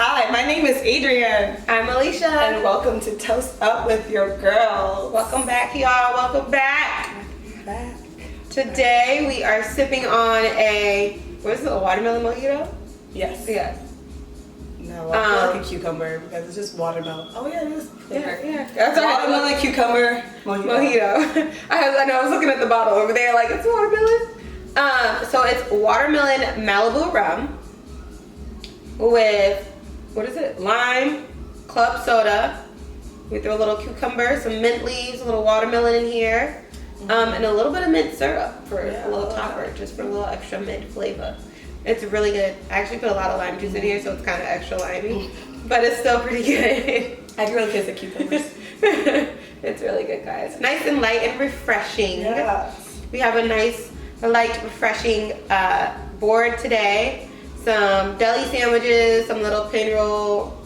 Hi, my name is Adrienne. I'm Alicia. And welcome to Toast Up with your girls. Welcome back, y'all. Welcome back. Today we are sipping on a watermelon mojito? Yes. Yes. No, I feel like a cucumber because it's just watermelon. Oh yeah, it is. Yeah. That's watermelon, cucumber, mojito. I was looking at the bottle over there like, it's watermelon. So it's watermelon Malibu rum with, lime, club soda. We throw a little cucumber, some mint leaves, a little watermelon in here, and a little bit of mint syrup for a little topper, just for a little extra mint flavor. It's really good. I actually put a lot of lime juice in here, so it's kind of extra limey, but it's still pretty good. I can really taste the cucumbers. It's really good, guys. Nice and light and refreshing. Yes. We have a nice, light, refreshing board today. Some deli sandwiches, some little pinwheel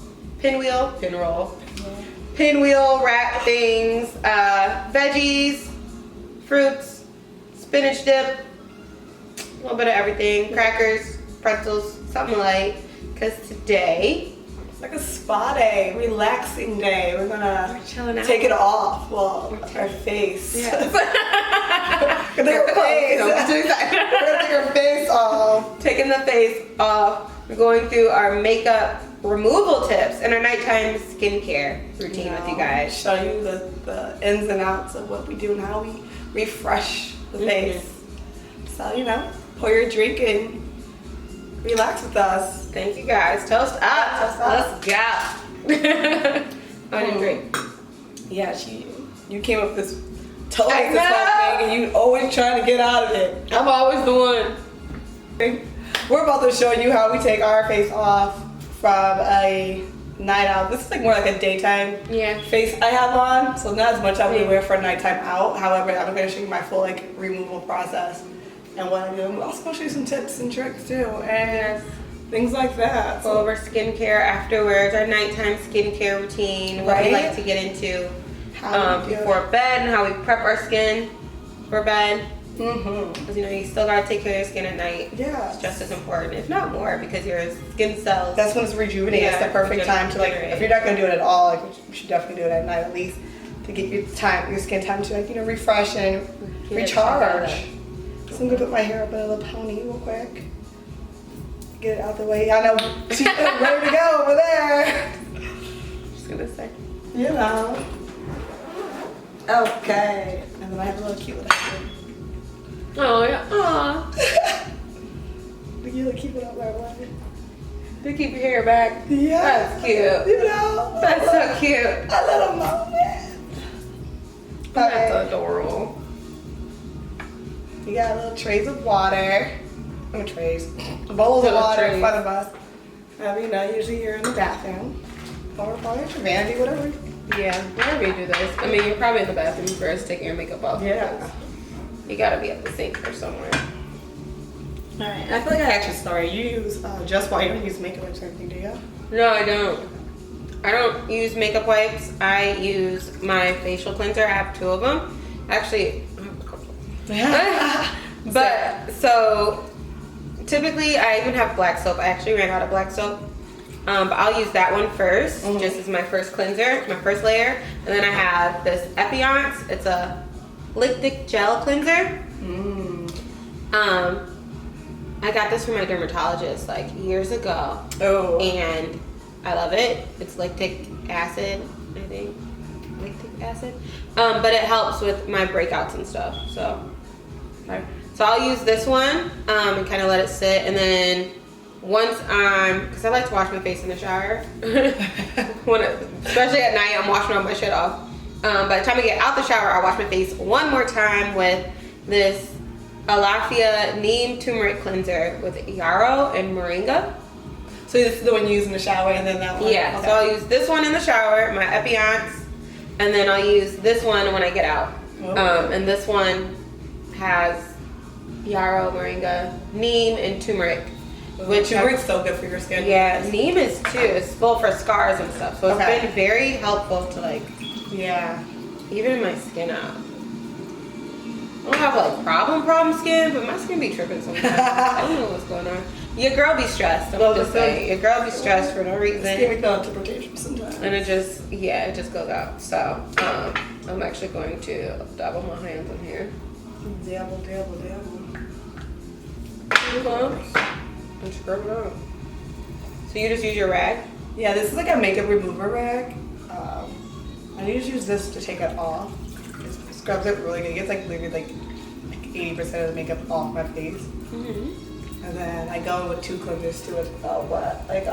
wrap things, veggies, fruits, spinach dip, a little bit of everything, crackers, pretzels, something light. Because today, it's like a spa day, relaxing day. We're gonna chilling out. take it off. Well, our face. Yeah. We're gonna take our face off. Taking the face off. We're going through our makeup removal tips and our nighttime skincare routine with you guys. Show you the ins and outs of what we do and how we refresh the face. So, pour your drink and relax with us. Thank you guys. Toast up. Toast up. Let's go. I didn't drink. Yeah, you came up with this toast this whole thing and you always trying to get out of it. I'm always the one. We're about to show you how we take our face off from a night out. This is more like a daytime face I have on, so not as much I would wear for a nighttime out. However, I'm going to show you my full removal process and what I do. I'm also going to show you some tips and tricks too, and things like that. Go over skincare afterwards, our nighttime skincare routine, what we like to get into before bed, and how we prep our skin for bed. Because you still gotta take care of your skin at night. Yeah, it's just as important, if not more, because your skin cells. That's when it's rejuvenating. It's the perfect time to if you're not gonna do it at all, you should definitely do it at night at least to get your skin time to refresh and recharge. So I'm gonna put my hair up in a little pony real quick. Get it out the way. I know she's ready to go over there. Just gonna say. Okay. And then I have a little cute little hair. Oh yeah. Aww. You look keep it up right away. To keep your hair back. Yeah. That's cute. That's so cute. A little moment. That's adorable. You got little trays of water. Bowls of water in front of us. Usually you're in the bathroom. Or probably at your vanity, whatever. Yeah, whenever you do this. I mean, you're probably in the bathroom first, taking your makeup off. Yeah. You gotta be at the sink or somewhere. Alright, and I feel like I actually sorry. You use just white. You don't use makeup wipes or anything, do you? No, I don't. I don't use makeup wipes. I use my facial cleanser. I have 2 of them. Actually, I have a couple. But so typically I even have black soap. I actually ran out of black soap. But I'll use that one first, just as my first cleanser, my first layer. And then I have this Epiance. It's a lipstick gel cleanser. I got this from my dermatologist years ago. And I love it. It's lactic acid, I think. Lactic acid. But it helps with my breakouts and stuff. So I'll use this one and kind of let it sit, and then once because I like to wash my face in the shower. Especially at night, I'm washing all my shit off. By the time I get out the shower, I wash my face one more time with this Alafia Neem Turmeric Cleanser with yarrow and moringa. So this is the one you use in the shower, and then that one? Yeah, so I'll use this one in the shower, my Epiance, and then I'll use this one when I get out. And this one has yarrow, moringa, neem, and turmeric. Which turmeric's so good for your skin. Yeah, neem is too. It's full for scars and stuff. So it's been very helpful to even my skin out. I don't have problem skin, but my skin be tripping sometimes. I don't know what's going on. Your girl be stressed. I'm just saying. Your girl be stressed for no reason. It's giving no interpretation sometimes. And it just goes out. So, I'm actually going to dabble my hands in here. Dabble. And scrub it out. So you just use your rag? Yeah, this is like a makeup remover rag. I just use this to take it off. It scrubs it really good. It gets like maybe like 80% of the makeup off my face. And then I go in with 2 cleansers too as well. Like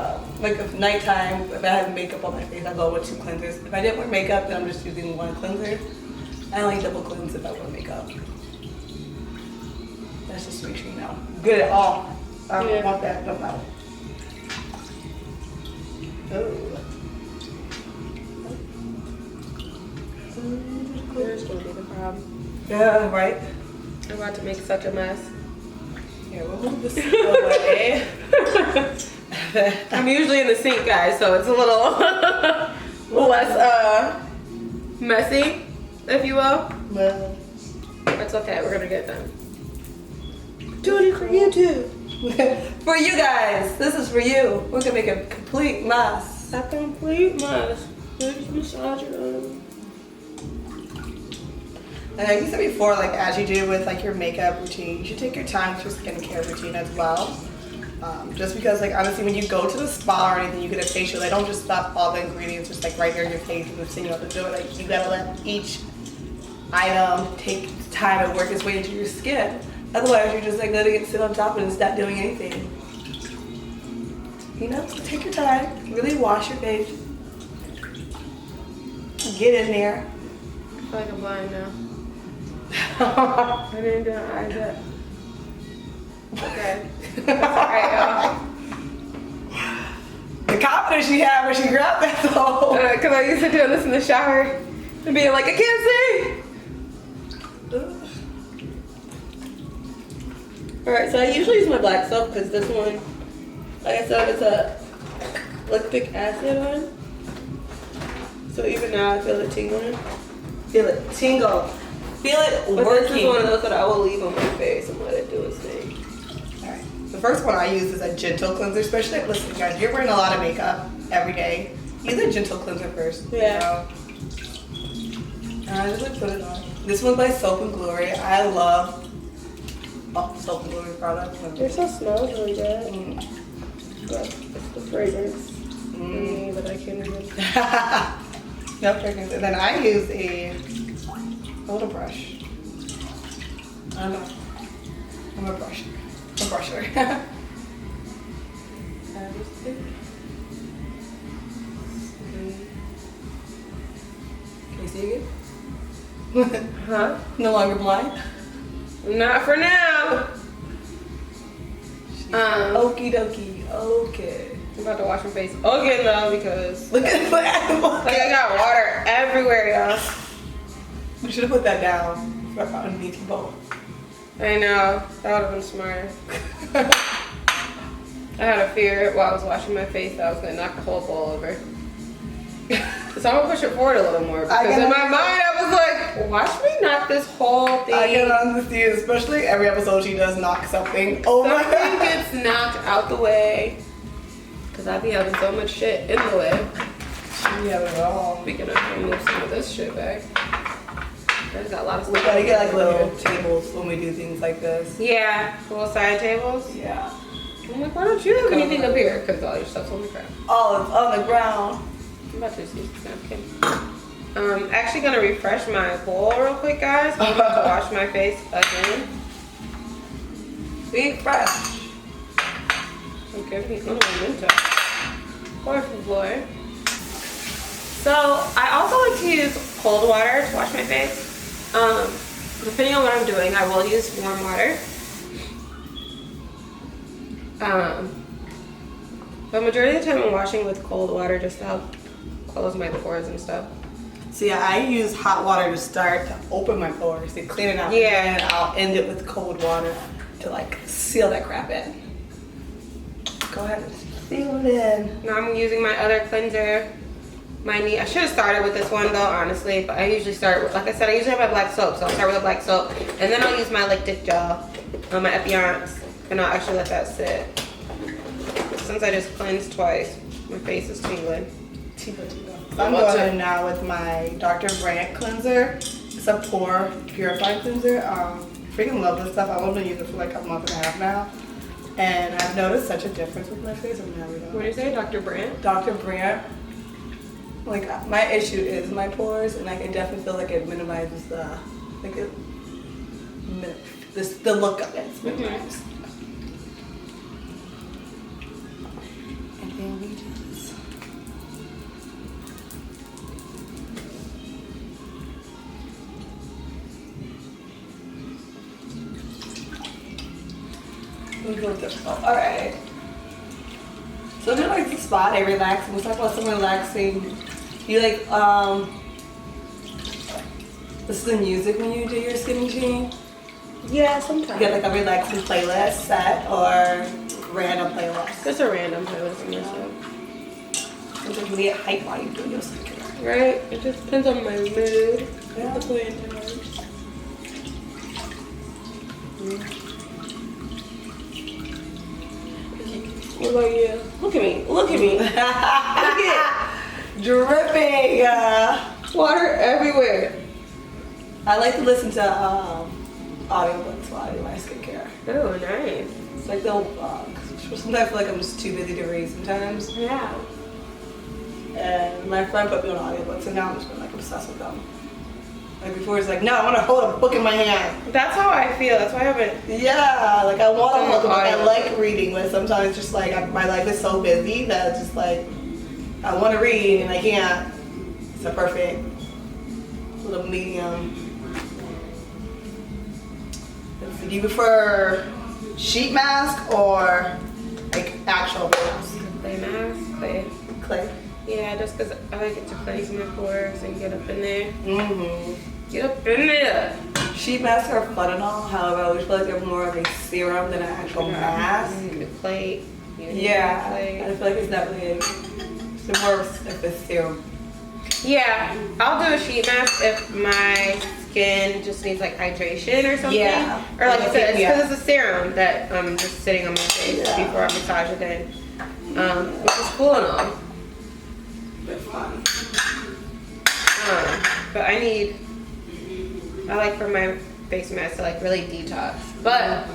if nighttime, if I have makeup on my face, I go with 2 cleansers. If I didn't wear makeup, then I'm just using 1 cleanser. I only double cleanse if I wear makeup. That's just to make sure you know. Good at all. I don't want that dump out. Oh. There's gonna be the problem. Yeah, right? I'm about to make such a mess. Here, we'll move this away. I'm usually in the sink, guys, so it's a little less messy, if you will. Well, That's okay, we're gonna get them. Doing it for you too. for you guys, this is for you. We're gonna make a complete mess. A complete mess. Just massage it on. And like you said before, like as you do with like your makeup routine, you should take your time with your skincare routine as well. Just because like honestly, when you go to the spa or anything, you get a facial, they don't just stop all the ingredients just like right there in your face and just send you out the door. Like you gotta let each item take time and work its way into your skin. Otherwise, you're just like letting it sit on top and it's not doing anything. You know, so take your time, really wash your face, get in there. I feel like I'm blind now. I didn't do my eyes yet. Okay. That's alright, y'all. The confidence she had when she grabbed that though. Because I used to doing this in the shower and being like, I can't see. Alright, so I usually use my black soap because this one, like I said, it's a lactic acid one. So even now I feel it tingling. Feel it tingle. Feel it But working. this is one of those that I will leave on my face and let it do its thing. Alright. The first one I use is a gentle cleanser, especially listen guys, you're wearing a lot of makeup every day. Use a gentle cleanser first. Yeah. And I just like put it on. This one's by Soap and Glory. I love Soap and Glory products. It still smells really good. Mm. But it's the fragrance in me that I can't even. No fragrance. And then I use a little brush. I don't know. I'm a brusher. A brusher. Can you see again? Huh? No longer blind? Not for now. Okie dokie. Okay. I'm about to wash my face again though because Look at that. like I got water everywhere, y'all. We should have put that down underneath your bowl. I know. That would have been smarter. I had a fear while I was washing my face that I was gonna knock the whole bowl over. So I'm gonna push it forward a little more because in my mind I was like, watch me knock this whole thing. I can understand, especially every episode she does knock something over. Something gets knocked out the way because I be having so much shit in the way. She have it all. Speaking of, I'm gonna move some of this shit back. I just got a lot of stuff. We gotta get like little tables when we do things like this. Yeah, little side tables. Yeah. I'm like, why don't you have anything up here? Because all your stuff's on the ground. Oh, it's on the ground. I'm about to see this napkin. Actually gonna refresh my bowl real quick, guys. I'm about to wash my face again. Be fresh. Okay, un momento. Por favor. So I also like to use cold water to wash my face. Depending on what I'm doing, I will use warm water. But majority of the time I'm washing with cold water just to help close my pores and stuff. So yeah, I use hot water to start to open my pores, to clean it out. Yeah. And I'll end it with cold water to like seal that crap in. Go ahead and seal it in. Now I'm using my other cleanser. I should have started with this one though, honestly, but I usually start with, like I said, I usually have my black soap, so I'll start with a black soap, and then I'll use my lactic gel on my Epiance, and I'll actually let that sit. since I just cleansed twice, my face is tingling. I'm going in now with my Dr. Brandt cleanser. It's a pore purifying cleanser. Freaking love this stuff. I've only been using it for like a month and a half now. And I've noticed such a difference with my face. I'm never done. What do you say, Dr. Brandt? Dr. Brandt. Like my issue is my pores, and like I definitely feel like it minimizes the the look of it. It's minimized. And then we just difficult. All right. So do like the spa day relaxing. Let's talk about some relaxing. You like listen to music when you do your skin routine? Yeah, sometimes. You get like a relaxing playlist set or random playlist? Just a random playlist in myself. Sometimes you get hype while you do your skincare. Right? It just depends on my mood. Yeah. What about you? Look at me. Look at me. Look at Dripping. water everywhere. I like to listen to audiobooks while I do my skincare. Oh, nice. It's like they'll sometimes I feel like I'm just too busy to read sometimes. Yeah. And my friend put me on audiobooks, and now I'm just like obsessed with them. Like before, it's like, no, I want to hold a book in my hand. That's how I feel. That's why I haven't. Yeah, like I want to hold a book. I Audiobook. like reading, but sometimes it's just like my life is so busy that it's just like I want to read and I can't. It's a perfect little medium. Do you prefer sheet mask or like actual mask? Clay mask. Clay. Yeah, just because I like it to cleanse my pores and get up in there. Mm-hmm. Get up in there. Sheet masks are fun and all, however, I always feel like they're more of a serum than an actual mask. The plate. Yeah, Plate. I feel like it's definitely it's more of a serum. Yeah, I'll do a sheet mask if my skin just needs like hydration or something. Yeah. Or like I said, it's Yeah. because it's a serum that I'm just sitting on my face before I massage it in. Which is cool and all. They're fun. But I like for my face mask to like really detox. But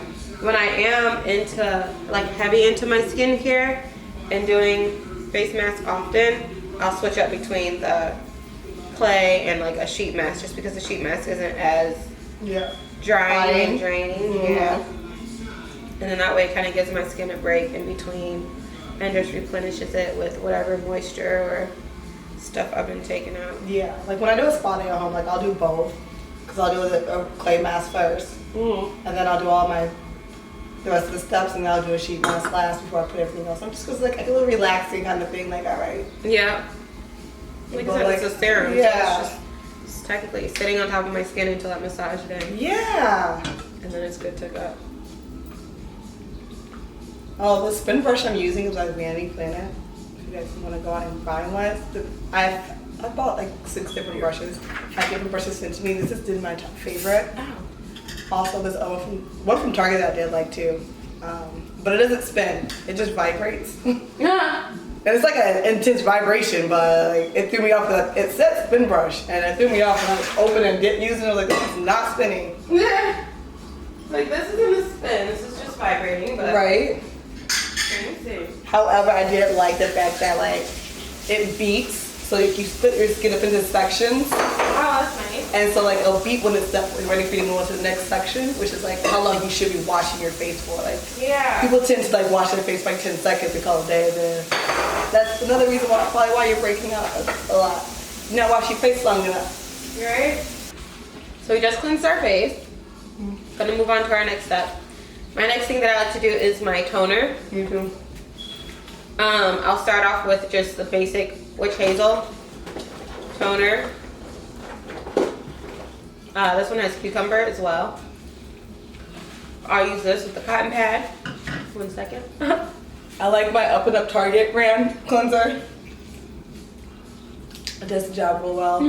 when I am into like heavy into my skincare and doing face masks often, I'll switch up between the clay and like a sheet mask just because the sheet mask isn't as drying and draining. Mm-hmm. Yeah. And then that way it kind of gives my skin a break in between and just replenishes it with whatever moisture or stuff I've been taking out. Yeah, like when I do a spa day at home, like I'll do both. Because I'll do a clay mask first. And then I'll do the rest of the steps, and then I'll do a sheet mask last before I put everything else on. Just because like a little relaxing kind of thing, like alright. Yeah. Like I said, it's a serum. Yeah. So it's technically sitting on top of my skin until I massage it in. Yeah. And then it's good to go. Oh, the spin brush I'm using is like Vanity Planet. If you guys want to go out and find one. I bought like 6 different brushes. 5 different brushes sent to me. This is my top favorite. Oh. Also, this one from Target that I did like too. But it doesn't spin. It just vibrates. Yeah. And it's like an intense vibration, but like, it threw me off. It said spin brush, and it threw me off when I was opening and using it. I was like, this is not spinning. Yeah. Like this isn't a spin. This is just vibrating. But Right. crazy. However, I did like the fact that like it beats, so you split your skin up into sections. Oh, that's nice. And so like it'll beep when it's definitely ready for you to move on to the next section, which is like how long you should be washing your face for. Like Yeah. people tend to like wash their face for like 10 seconds and call it a day. Then that's another reason why you're breaking out a lot. You not wash your face long enough. Right? So we just cleansed our face. Gonna move on to our next step. My next thing that I like to do is my toner. You too. I'll start off with just the basic Witch Hazel toner. This one has cucumber as well. I'll use this with the cotton pad. 1 second. I like my Up and Up Target brand cleanser. It does the job real well.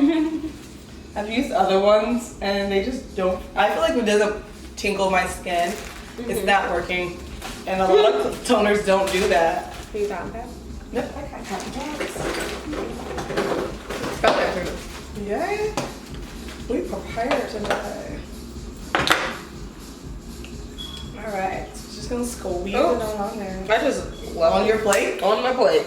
I've used other ones and they just don't. I feel like it doesn't tinkle my skin. It's not working. And a lot of toners don't do that. You got that? Nope, I got cotton pads. Got that for you. Yeah. We prepared today. Alright, so just gonna squeeze it on there. I just love On your plate? On my plate.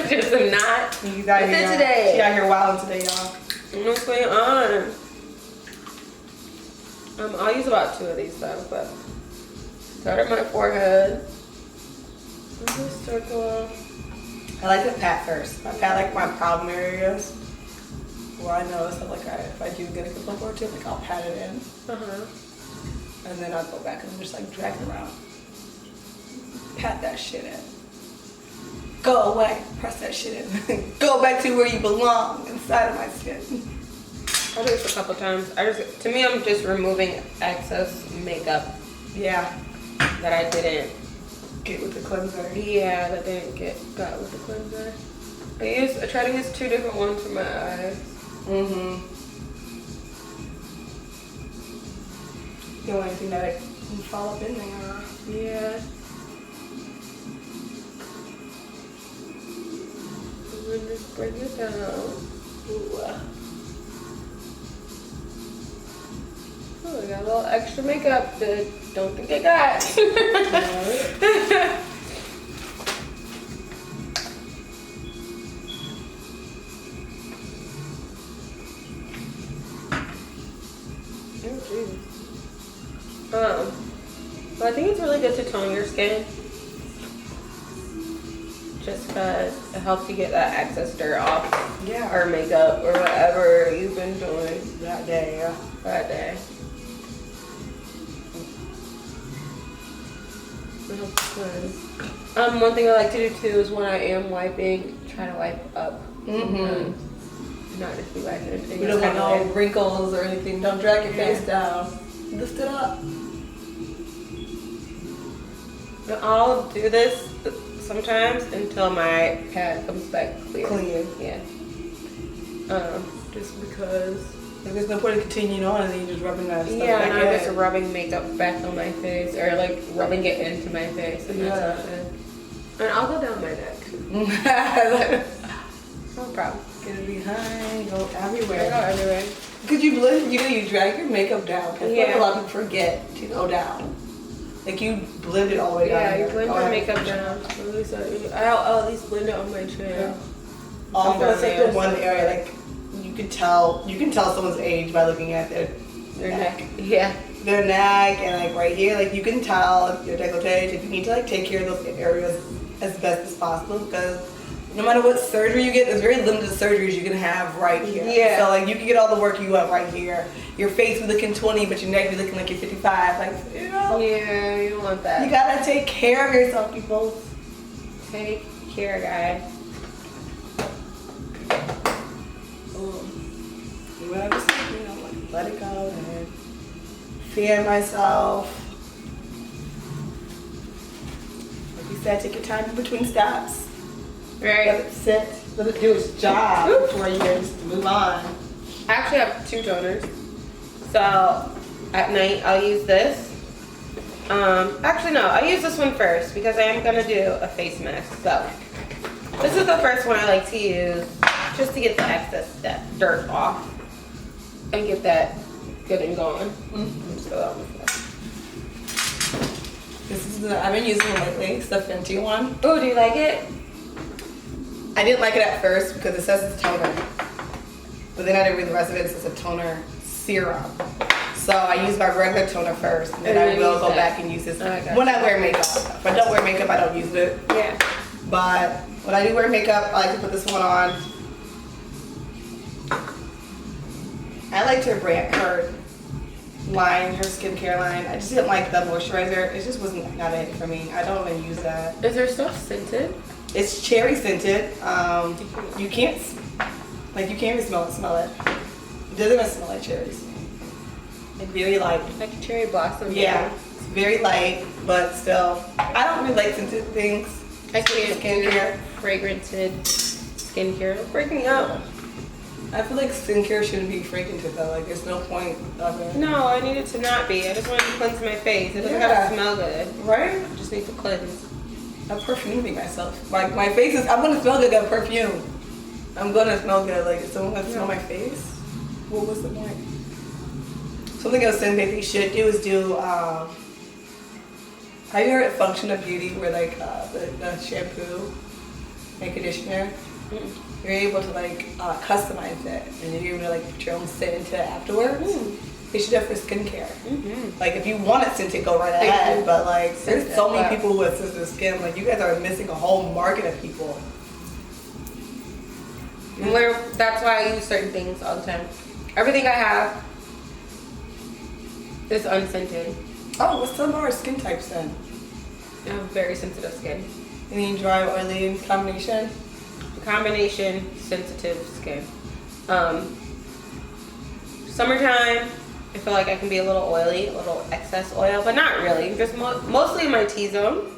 Just am not You got with it here, today. She out here wilding today, y'all. What's going on? I'll use about 2 of these though, but start at my forehead. Just circle. I like to pat first. I pat like my problem areas. Where I notice that like if I do get a good or two, like I'll pat it in. And then I'll go back and just like drag it around. Pat that shit in. Go away. Press that shit in. Go back to where you belong, inside of my skin. I'll do this a couple times. To me, I'm just removing excess makeup. Yeah. That I didn't get with the cleanser. Yeah, that didn't got with the cleanser. I try to use 2 different ones for my eyes. The only thing that I can fall up in there. Yeah. And then just bring it down. Ooh. Oh, I got a little extra makeup that don't think I got. Oh, geez. But I think it's really good to tone your skin. Just because it helps you get that excess dirt off. Yeah. Or makeup or whatever you've been doing that day. Yeah. That day. One thing I like to do too is when I am wiping, try to wipe up. Not just be wiping it. You don't want no wrinkles or anything. Don't drag your face down. Lift it up. And I'll do this sometimes until my pad comes back clear. Yeah. Just because. Like there's no point in continuing on and then you're just rubbing that stuff Yeah, back and in. I'm just rubbing makeup back on my face or like rubbing it into my face. And that's not good. And I'll go down my neck. No problem. Get it behind, go everywhere. I go everywhere. Because you drag your makeup down. That's what Yeah. a lot of people forget to go down. Like you blend it all the way down. Yeah, you blend your makeup down. At least I'll at least blend it on my chin. Yeah. Also, it's like the one area like you can tell someone's age by looking at their neck. Yeah. Their neck and like right here, like you can tell your décolleté. If you need to like take care of those areas as best as possible because no matter what surgery you get, there's very limited surgeries you can have right here. Yeah. So like you can get all the work you want right here. Your face be looking 20, but your neck be looking like you're 55. Like, you know. Yeah, you don't want that. You gotta take care of yourself, people. Take care, guys. When I just, like, let it go and fan myself. Like you said, take your time in between steps. Right. Let it sit. Let it do its job before you just move on. I actually have 2 toners. So at night I'll use this. Actually no, I'll use this one first because I am gonna do a face mask. So this is the first one I like to use just to get the excess dirt off and get that good and going. Just go on with that. This is I've been using it lately. It's the Fenty one. Oh, do you like it? I didn't like it at first because it says it's toner. But then I didn't read the rest of it. It says a toner serum. So I use my regular toner first, and then I will go back and use this when I wear makeup. If I don't wear makeup, I don't use it. Yeah. But when I do wear makeup, I like to put this one on. I liked her line, her skincare line. I just didn't like the moisturizer. It just wasn't not it for me. I don't really use that. Is there stuff scented? It's cherry scented. You can't even smell it. It doesn't even smell like cherries. It's very light. Like a cherry blossom. Yeah, it's very light, but still, I don't really like scented things. I can't skincare. Fragranted skincare. It'll break me out. I feel like skincare shouldn't be fragranted though. Like there's no point of it. No, I need it to not be. I just want to cleanse my face. It doesn't have to smell good. Right? I just need to cleanse. I'm perfuming myself. Like my face is, I'm gonna smell good with perfume. I'm gonna smell good. Like, is someone gonna smell my face? What was the point? Something else that they should do is do, have you heard of Function of Beauty where like the shampoo and conditioner, you're able to like customize it and you're able to like put your own scent into it afterwards? They should do it for skincare. Like if you want it to go right ahead, but like there's so many people with sensitive skin. Like you guys are missing a whole market of people. That's why I use certain things all the time. Everything I have is unscented. Oh, what's some of our skin types then? I have very sensitive skin. Any dry, oily combination? Combination sensitive skin. Summertime, I feel like I can be a little oily, a little excess oil, but not really. Just mostly my T-zone.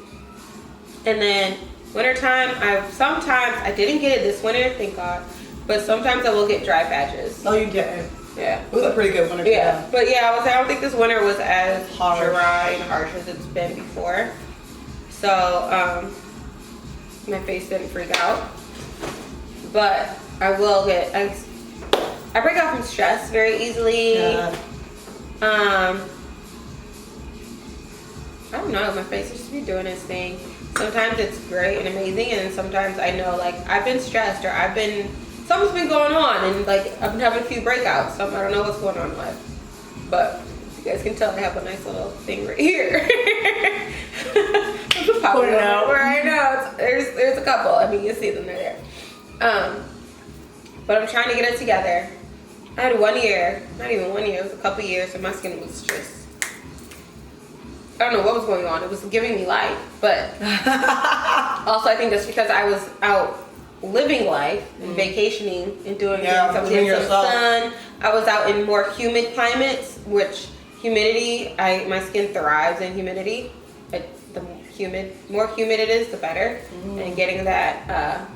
And then wintertime, I didn't get it this winter, thank God. But sometimes I will get dry patches. Oh, you didn't? Yeah. It was a pretty good winter. Yeah. But yeah, I don't think this winter was as harsh, dry and harsh as it's been before. So, my face didn't freak out. But I will get, I break out from stress very easily. Yeah. I don't know, my face just be doing its thing. Sometimes it's great and amazing, and sometimes I know like I've been stressed or something's been going on, and like I've been having a few breakouts. So I don't know what's going on in life. But you guys can tell I have a nice little thing right here. There's a pop where I know there's a couple. I mean, you see them, they're there. But I'm trying to get it together. I had 1 year, not even 1 year, it was a couple years, and my skin was just, I don't know what was going on. It was giving me life, but also I think that's because I was out living life and vacationing and doing things. I was getting some sun. I was out in more humid climates, which humidity, my skin thrives in humidity. The more humid it is, the better. And getting that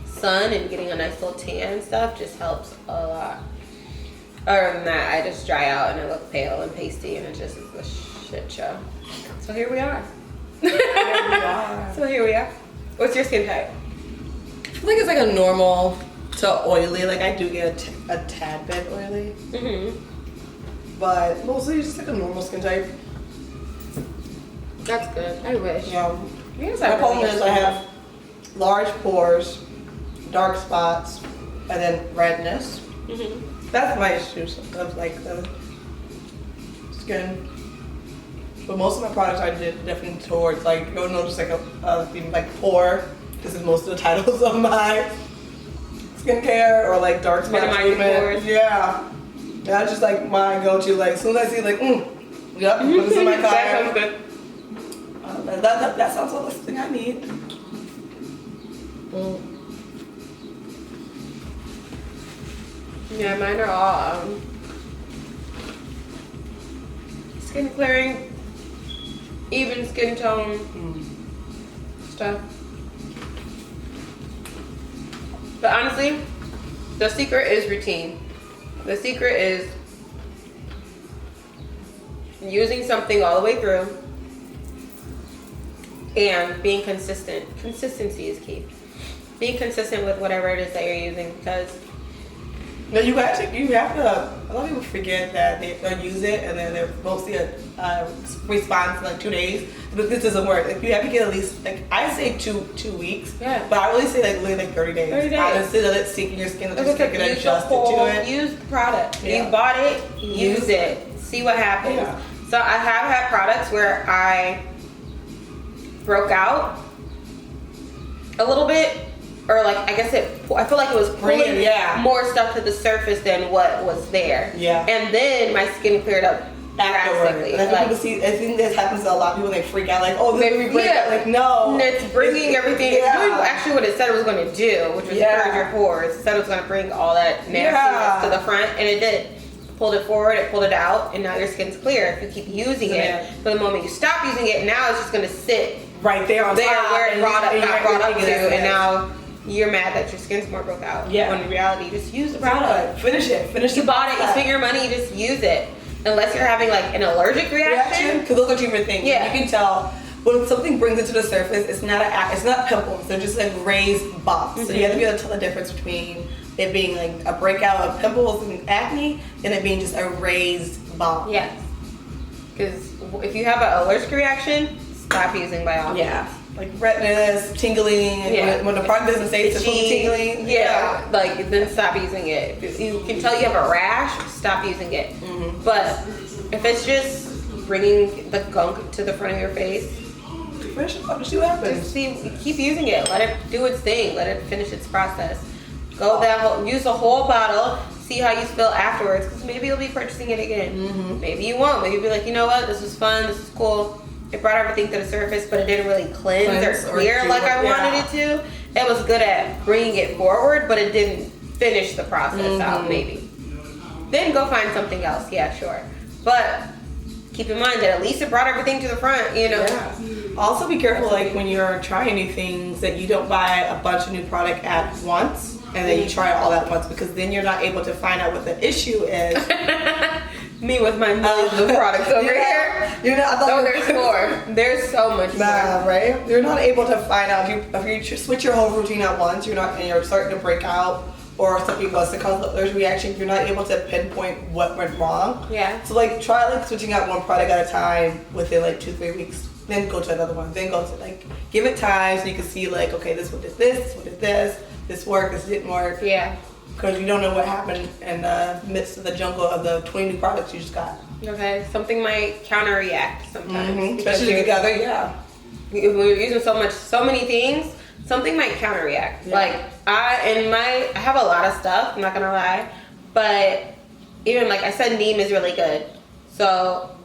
sun and getting a nice little tan and stuff just helps a lot. Other than that, I just dry out and I look pale and pasty, and it just is a shit show. So here we are. So here we are. What's your skin type? I feel like it's like a normal to oily. Like I do get a tad bit oily. But mostly just like a normal skin type. That's good. I wish. Yeah. My problem is I have large pores, dark spots, and then redness. That's my issues of like the skin. But most of my products I did definitely towards like you'll notice like a theme like pore. This is most of the titles of my skincare or like dark spot treatment. Yeah. That's just like my go-to. Like as soon as I see like yep, put this in my car. That sounds good. That sounds like the thing I need. Yeah, mine are all skin clearing, even skin tone stuff. But honestly, the secret is routine. The secret is using something all the way through and being consistent. Consistency is key. Being consistent with whatever it is that you're using, because no, you have to. A lot of people forget that they'll use it and then they're mostly a response in like 2 days. But this doesn't work. Like you have to get at least like I say two weeks. Yeah. But I really say like literally like 30 days. 30 days. Honestly, let it sink in your skin. Let your skin get adjusted to it. Use the product. Yeah. You bought it. Use it. See what happens. Yeah. So I have had products where I broke out a little bit. Or like, I guess I feel like it was pulling more stuff to the surface than what was there. Yeah. And then my skin cleared up drastically. And people see, I think this happens to a lot of people. They freak out like, oh, this is break out. Like, no. And it's bringing everything. It's doing actually what it said it was going to do, which was purge your pores. It said it was going to bring all that nastiness to the front, and it did. Pulled it forward, it pulled it out, and now your skin's clear if you keep using it. But the moment you stop using it, now it's just going to sit right there on top where it got brought up to, and now you're mad that your skin's more broke out. Yeah. When in reality, just use the product. Finish it. You bought it, you spent your money, you just use it. Unless you're having like an allergic reaction. Because those are different things. Yeah. You can tell when something brings it to the surface, it's not pimples. They're just like raised bumps. So you have to be able to tell the difference between it being like a breakout of pimples and acne and it being just a raised bump. Yes. Because if you have an allergic reaction, stop using by all means. Yeah. Like redness, tingling, and when the product doesn't say it's supposed to be tingling. Yeah. Like then stop using it. If you can tell you have a rash, stop using it. But if it's just bringing the gunk to the front of your face, finish it up, see what happens. Just keep using it. Let it do its thing. Let it finish its process. Use the whole bottle. See how you feel afterwards. Because maybe you'll be purchasing it again. Maybe you won't. Maybe you'll be like, you know what? This was fun. This is cool. It brought everything to the surface, but it didn't really cleanse or clear like I wanted it to. It was good at bringing it forward, but it didn't finish the process out. Maybe. Then go find something else. Yeah, sure. But keep in mind that at least it brought everything to the front, you know. Yeah. Also be careful like when you're trying new things that you don't buy a bunch of new product at once and then you try it all at once, because then you're not able to find out what the issue is. Me with my millions of products over here. You're not. There's more. There's so much more. Right? You're not able to find out if you switch your whole routine at once. And you're starting to break out, or something was to cause an allergic reaction. You're not able to pinpoint what went wrong. Yeah. So like try like switching out one product at a time within like 2-3 weeks. Then go to another one. Then go to like give it time so you can see like, okay, this one did this one did this. This worked. This didn't work. Yeah. Because you don't know what happened in the midst of the jungle of the 20 new products you just got. Okay. Something might counter-react sometimes. Especially together, yeah. If we're using so many things, something might counter-react. Yeah. Like I have a lot of stuff, I'm not gonna lie, but even like I said, neem is really good. So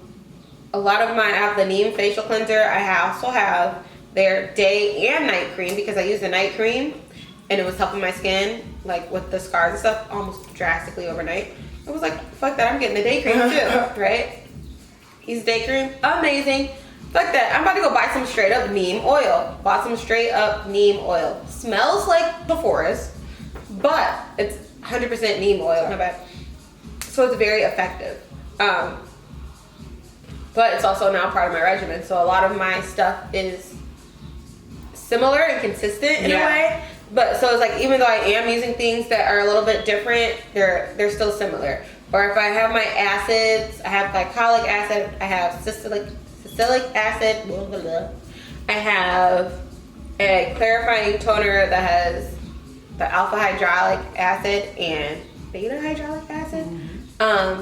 a lot of I have the neem facial cleanser. I also have their day and night cream, because I use the night cream and it was helping my skin, like with the scars and stuff, almost drastically overnight. I was like, fuck that, I'm getting the day cream too, right? Use day cream, amazing. Fuck that, I'm about to go buy some straight up neem oil. Bought some straight up neem oil. Smells like the forest, but it's 100% neem oil. Not bad. So it's very effective. But it's also now part of my regimen. So a lot of my stuff is similar and consistent in a way. But so it's like, even though I am using things that are a little bit different, they're still similar. Or if I have my acids, I have glycolic acid, I have salicylic acid, blah, blah, blah. I have a clarifying toner that has the alpha hydraulic acid and beta hydraulic acid. I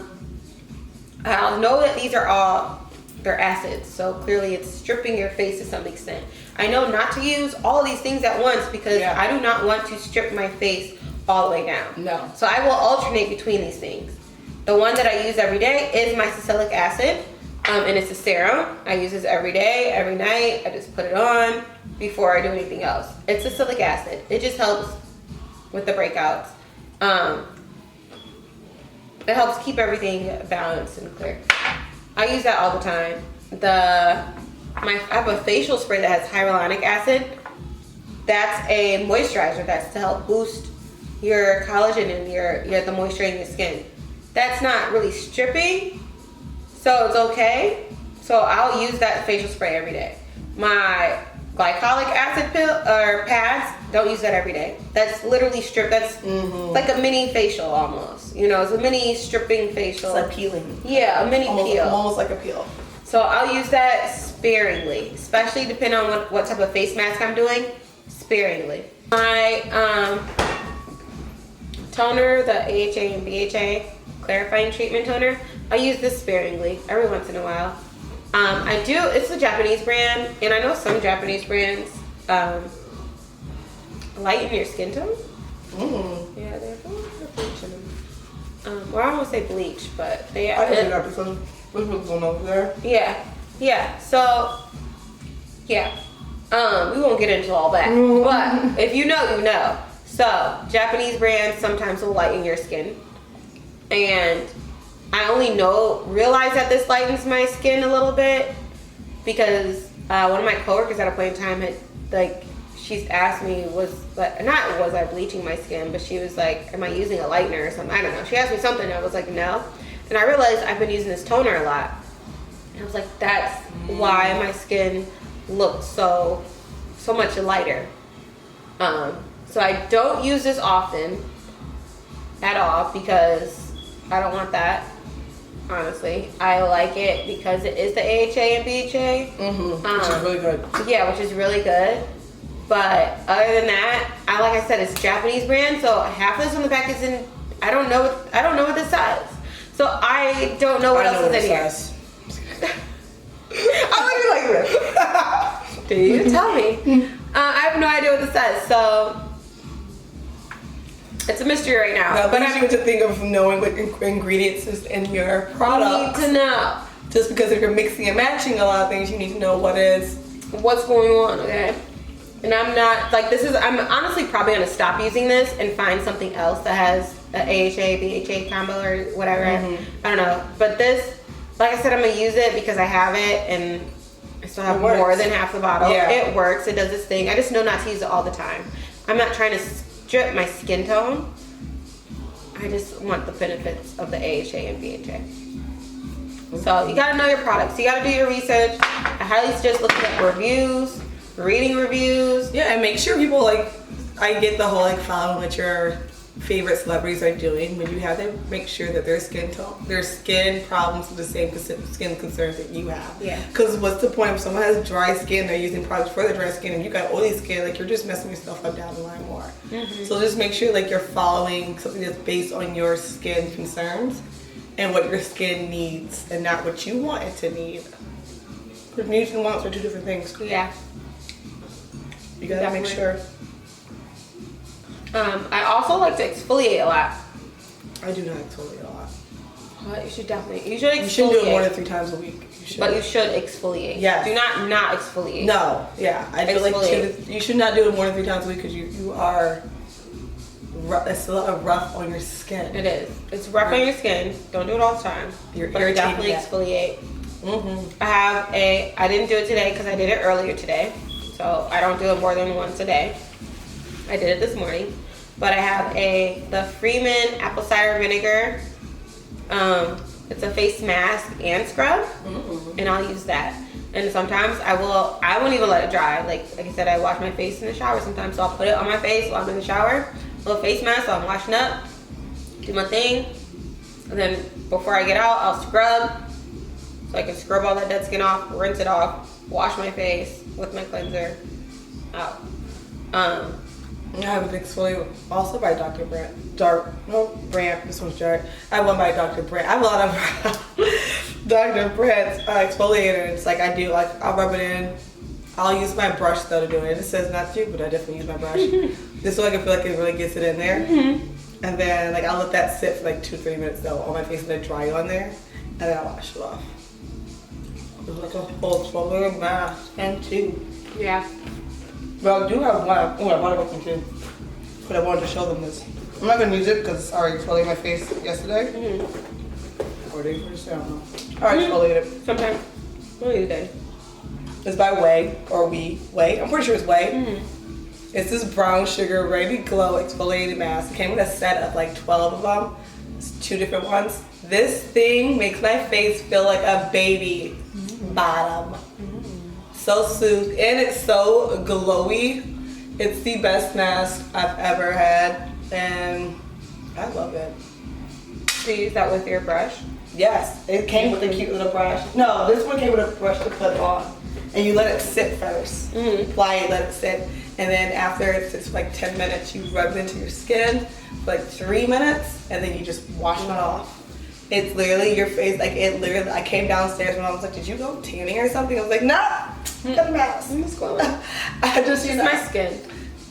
know that these are all, they're acids, so clearly it's stripping your face to some extent. I know not to use all of these things at once, because I do not want to strip my face all the way down. No. So I will alternate between these things. The one that I use every day is my salicylic acid, and it's a serum. I use this every day, every night. I just put it on before I do anything else. It's salicylic acid. It just helps with the breakouts. It helps keep everything balanced and clear. I use that all the time. I have a facial spray that has hyaluronic acid. That's a moisturizer. That's to help boost your collagen and the moisture in your skin. That's not really stripping, so it's okay. So I'll use that facial spray every day. My glycolic acid pill or pads, don't use that every day. That's literally strip. That's like a mini facial almost. You know, it's a mini stripping facial. It's like peeling. Yeah, a mini peel. Almost like a peel. So I'll use that sparingly, especially depending on what type of face mask I'm doing. Sparingly. My toner, the AHA and BHA clarifying treatment toner, I use this sparingly every once in a while. It's a Japanese brand, and I know some Japanese brands lighten your skin tone. Yeah, they're bleach in them. Well, I don't want to say bleach, but they I can do that because what's going over there? Yeah. So, yeah. We won't get into all that, but if you know, you know. So, Japanese brands sometimes will lighten your skin, and I only realize that this lightens my skin a little bit because one of my coworkers at a point in time had she's asked me was I bleaching my skin, but she was like, am I using a lightener or something? I don't know. She asked me something and I was like, no. And I realized I've been using this toner a lot. And I was like, that's why my skin look so much lighter. So I don't use this often at all because I don't want that. Honestly, I like it because it is the AHA and BHA, which is really good. Yeah, which is really good. But other than that, like I said, it's Japanese brand, so half of this on the pack is in. I don't know what this says, so I don't know what else is in here. I look like this. Do you tell me? I have no idea what this says, so it's a mystery right now. But I need to think of knowing what ingredients is in your product. You need to know. Just because if you're mixing and matching a lot of things, you need to know what's going on. Okay. And I'm not like I'm honestly probably gonna stop using this and find something else that has an AHA BHA combo or whatever. I don't know. But this, like I said, I'm gonna use it because I have it and I still have more than half the bottle. Yeah. It works. It does its thing. I just know not to use it all the time. I'm not trying to strip my skin tone. I just want the benefits of the AHA and BHA. So you gotta know your products. You gotta do your research. I highly suggest looking at reviews, reading reviews. Yeah, and make sure people I get the whole following what your favorite celebrities are doing, but you have to make sure that their skin problems are the same skin concerns that you have. Yeah. Because what's the point if someone has dry skin, they're using products for the dry skin, and you got oily skin, you're just messing yourself up down the line more. So just make sure you're following something that's based on your skin concerns and what your skin needs, and not what you want it to need. Because needs and wants are two different things. Yeah. You gotta make sure. I also like to exfoliate a lot. I do not exfoliate a lot. Well, you should exfoliate. You shouldn't do it more than 3 times a week. But you should exfoliate. Yes. Do not exfoliate. No. Yeah. I do you should not do it more than 3 times a week because you are. It's a lot of rough on your skin. It is. It's rough on your skin. Don't do it all the time. You're but definitely exfoliate. I didn't do it today because I did it earlier today. So I don't do it more than once a day. I did it this morning. But I have the Freeman apple cider vinegar. It's a face mask and scrub. And I'll use that. And sometimes I won't even let it dry. Like I said, I wash my face in the shower sometimes. So I'll put it on my face while I'm in the shower. A little face mask while I'm washing up. Do my thing. And then before I get out, I'll scrub. So I can scrub all that dead skin off, rinse it off, wash my face with my cleanser out. I have an exfoliator also by Dr. Brandt. Brandt. This one's Jared. I have one by Dr. Brandt. I have a lot of Dr. Brandt's exfoliator. It's I'll rub it in. I'll use my brush though to do it. It says not to, but I definitely use my brush. This way I can feel like it really gets it in there. And then I'll let that sit for 2-3 minutes though on my face and then dry on there. And then I'll wash it off. It's like a whole exfoliator mask and tube. Yeah. Well, I do have one. I bought it with too. But I wanted to show them this. I'm not going to use it because it's already exfoliated my face yesterday. 4 days first, I don't know. Alright, exfoliate it. Sometimes. What is it? It's by Way, or Way. I'm pretty sure it's Way. It's this brown sugar ready glow exfoliated mask. It came with a set of 12 of them. It's 2 different ones. This thing makes my face feel like a baby bottom. So soothed, and it's so glowy. It's the best mask I've ever had, and I love it. Do you use that with your brush? Yes, it came with a cute little brush. No, this one came with a brush to put on, and you let it sit first. Apply it, let it sit, and then after it sits for 10 minutes, you rub it into your skin for 3 minutes, and then you just wash it off. It's literally your face, I came downstairs when I was like, did you go tanning or something? I was like, no, got a mask. It's glowing. I just, It's my skin.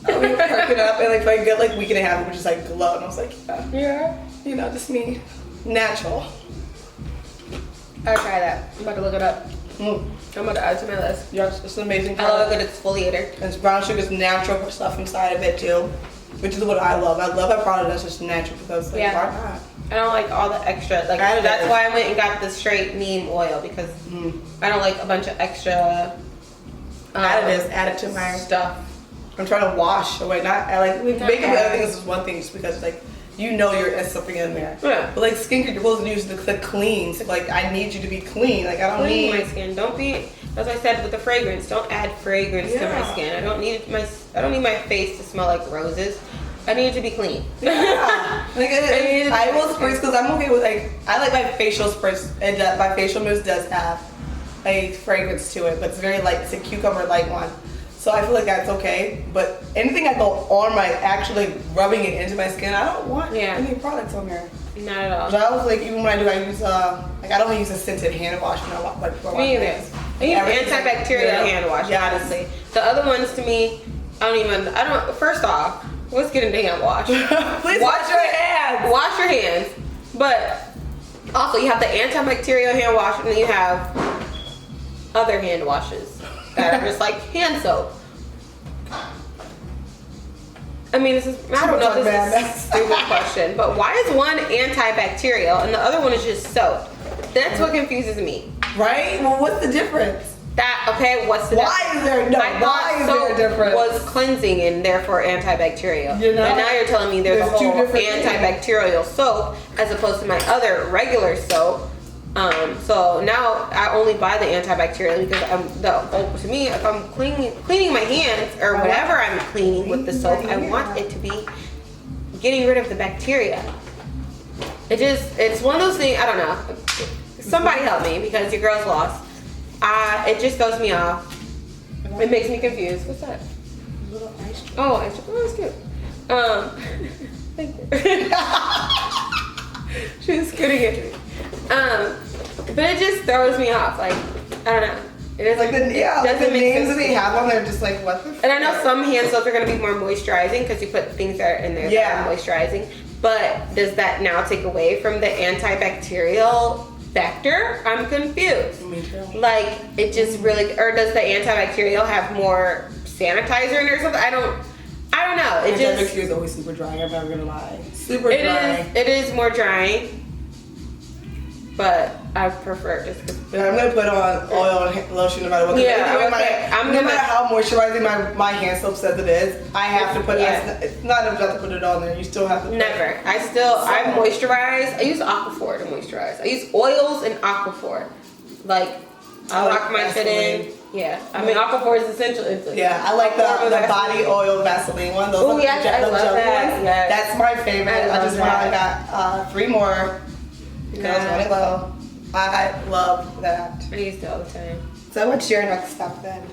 I was perking up, and if I get week and a half, it would just glow, and I was like, yeah, just me, natural. I'll try that. I'm about to look it up. I'm about to add it to my list. Yes, it's an amazing I love a good exfoliator. And it's brown sugar's natural stuff inside of it too, which is what I love. I love a product that's just natural because why not? I don't like all the extra. That's why I went and got the straight neem oil because I don't like a bunch of extra additives added to my stuff. I'm trying to wash away. Making other things is one thing just because there's something in there. Yeah. But skincare, you're supposed to use the cleans. I need you to be clean. I don't need my skin. Don't be as I said with the fragrance, don't add fragrance to my skin. I don't need my face to smell like roses. I need it to be clean. Yeah. Like I will spritz because I'm okay with like I like my facial spritz, and my facial mousse does have a fragrance to it, but it's very light. It's a cucumber light one, so I feel like that's okay. But anything I go on my actually rubbing it into my skin, I don't want any products on there. Not at all. But I was like, even when I do, I use like I don't use a scented hand wash. Like me either. I use antibacterial hand wash. Honestly, the other ones to me, I don't. First off, let's get into hand wash. Please wash your hands. Wash your hands. But also, you have the antibacterial hand wash, and then you have other hand washes that are just like hand soap. I mean, I don't know if this is a stupid question, but why is one antibacterial and the other one is just soap? That's what confuses me. Right? Well, what's the difference? What's the difference? Why is there a difference? Was cleansing and therefore antibacterial. You know? And now you're telling me there's a whole antibacterial soap as opposed to my other regular soap. So now I only buy the antibacterial because to me, if I'm cleaning my hands or whatever I'm cleaning with the soap, I want it to be getting rid of the bacteria. It's one of those things, I don't know. Somebody help me because your girl's lost. It just throws me off. It makes me confused. What's that? A little ice cream. Oh, ice cream. Oh, that's cute. Thank you. She was scooting it to me. But it just throws me off. Like, I don't know. It is like the names that they have on there, just like what the. And I know some hand soaps are gonna be more moisturizing because you put things that are in there that are moisturizing. But does that now take away from the antibacterial factor? I'm confused. Me too. Like it just really, or does the antibacterial have more sanitizer in it or something? I don't know. It just is always super dry. I'm never gonna lie. Super dry. It is more drying. But I prefer just. Yeah, I'm gonna put on oil and lotion no matter what. Yeah, no matter how moisturizing my hand soap says it is, I have to put. It's not enough to put it on there. You still have to. Never. I moisturize. I use Aquaphor to moisturize. I use oils and Aquaphor. Like I lock my shit in. Yeah, I mean Aquaphor is essential. I like the body oil Vaseline one. Those I love that. Yes. That's my favorite. I just went out and got 3 more. Because running low. I love that. I use it all the time. So what's your next step then?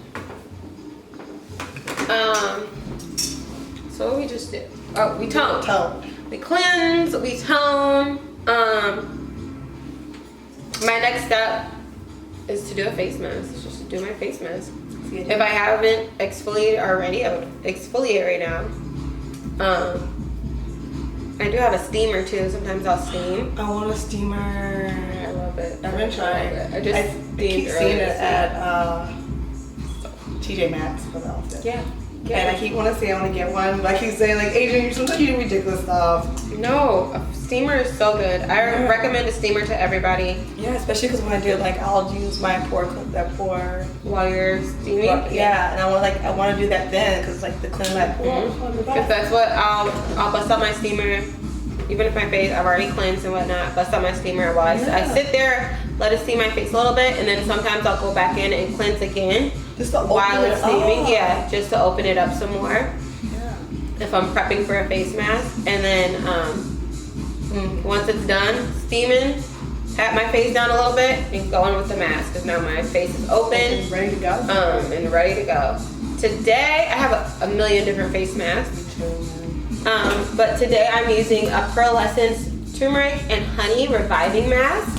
So what we just did? Oh, we tone. We cleanse, we tone. My next step is to do a face mask. It's just to do my face mask. If I haven't exfoliated already, I would exfoliate right now. I do have a steamer too. Sometimes I'll steam. I want a steamer. I love it. I've been trying. I just keep seeing it at TJ Maxx for the outfit. Yeah. And I keep wanting to say I want to get one, but I keep saying like, Adrian, sometimes you do ridiculous stuff. No, a steamer is so good. I recommend a steamer to everybody. Yeah, especially because when I do it, like I'll use my pour while you're steaming. Yeah, and I want to do that then because like the clean that pour. Because that's what I'll bust out my steamer. Even if my face, I've already cleansed and whatnot, bust out my steamer while I sit there, let it steam my face a little bit, and then sometimes I'll go back in and cleanse again while it's steaming. Yeah, just to open it up some more. Yeah. If I'm prepping for a face mask, and then once it's done steaming, pat my face down a little bit and go in with the mask because now my face is open and ready to go. And ready to go. Today I have a million different face masks. Me too. But today I'm using a Pearlescence turmeric and honey reviving mask.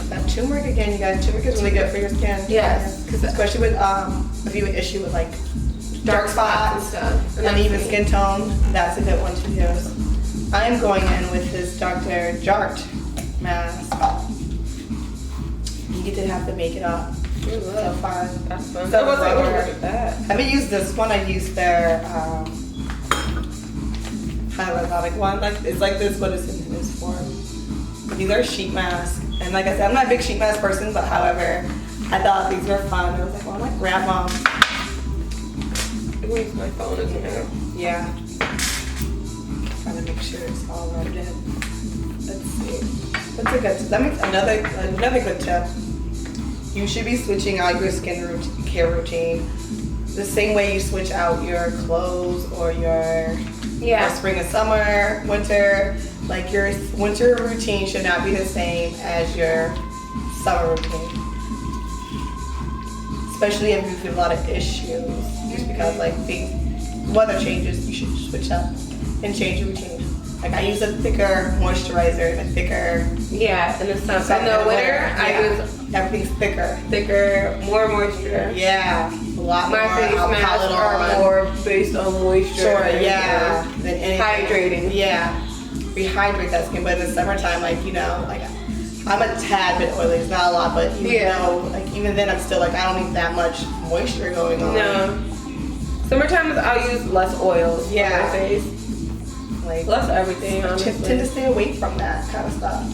That turmeric again, you guys. Turmeric is really good for your skin. Yes, because especially with if you have an issue with like dark spots and stuff, and uneven skin tone, that's a good one to use. I'm going in with this Dr. Jart mask. You didn't have to make it up. So fun. That's fun. So look at that. I haven't used this one. I used their hyaluronic one. Like it's like this, but it's in this form. These are sheet masks, and like I said, I'm not a big sheet mask person, but however, I thought these were fun. I was like, well, I'm like grandma. At least my phone isn't here. Yeah. Trying to make sure it's all rubbed in. Let's see. That makes another good tip. you should be switching out your care routine the same way you switch out your clothes or your spring and summer, winter. Like your winter routine should not be the same as your summer routine. Especially if you feel a lot of issues. Just because like the weather changes, you should switch up and change your routine. Like I use a thicker moisturizer and a thicker. Yeah, in the summer. In the winter, I use everything's thicker, more moisture. Yeah, a lot more. My face masks are more based on moisture. Sure, yeah. Than anything. Hydrating. Yeah, rehydrate that skin. But in the summertime, like you know, like I'm a tad bit oily. It's not a lot, but even then, I'm still like I don't need that much moisture going on. No. Summertime I'll use less oils on my face. Like less everything, honestly. Tend to stay away from that kind of stuff.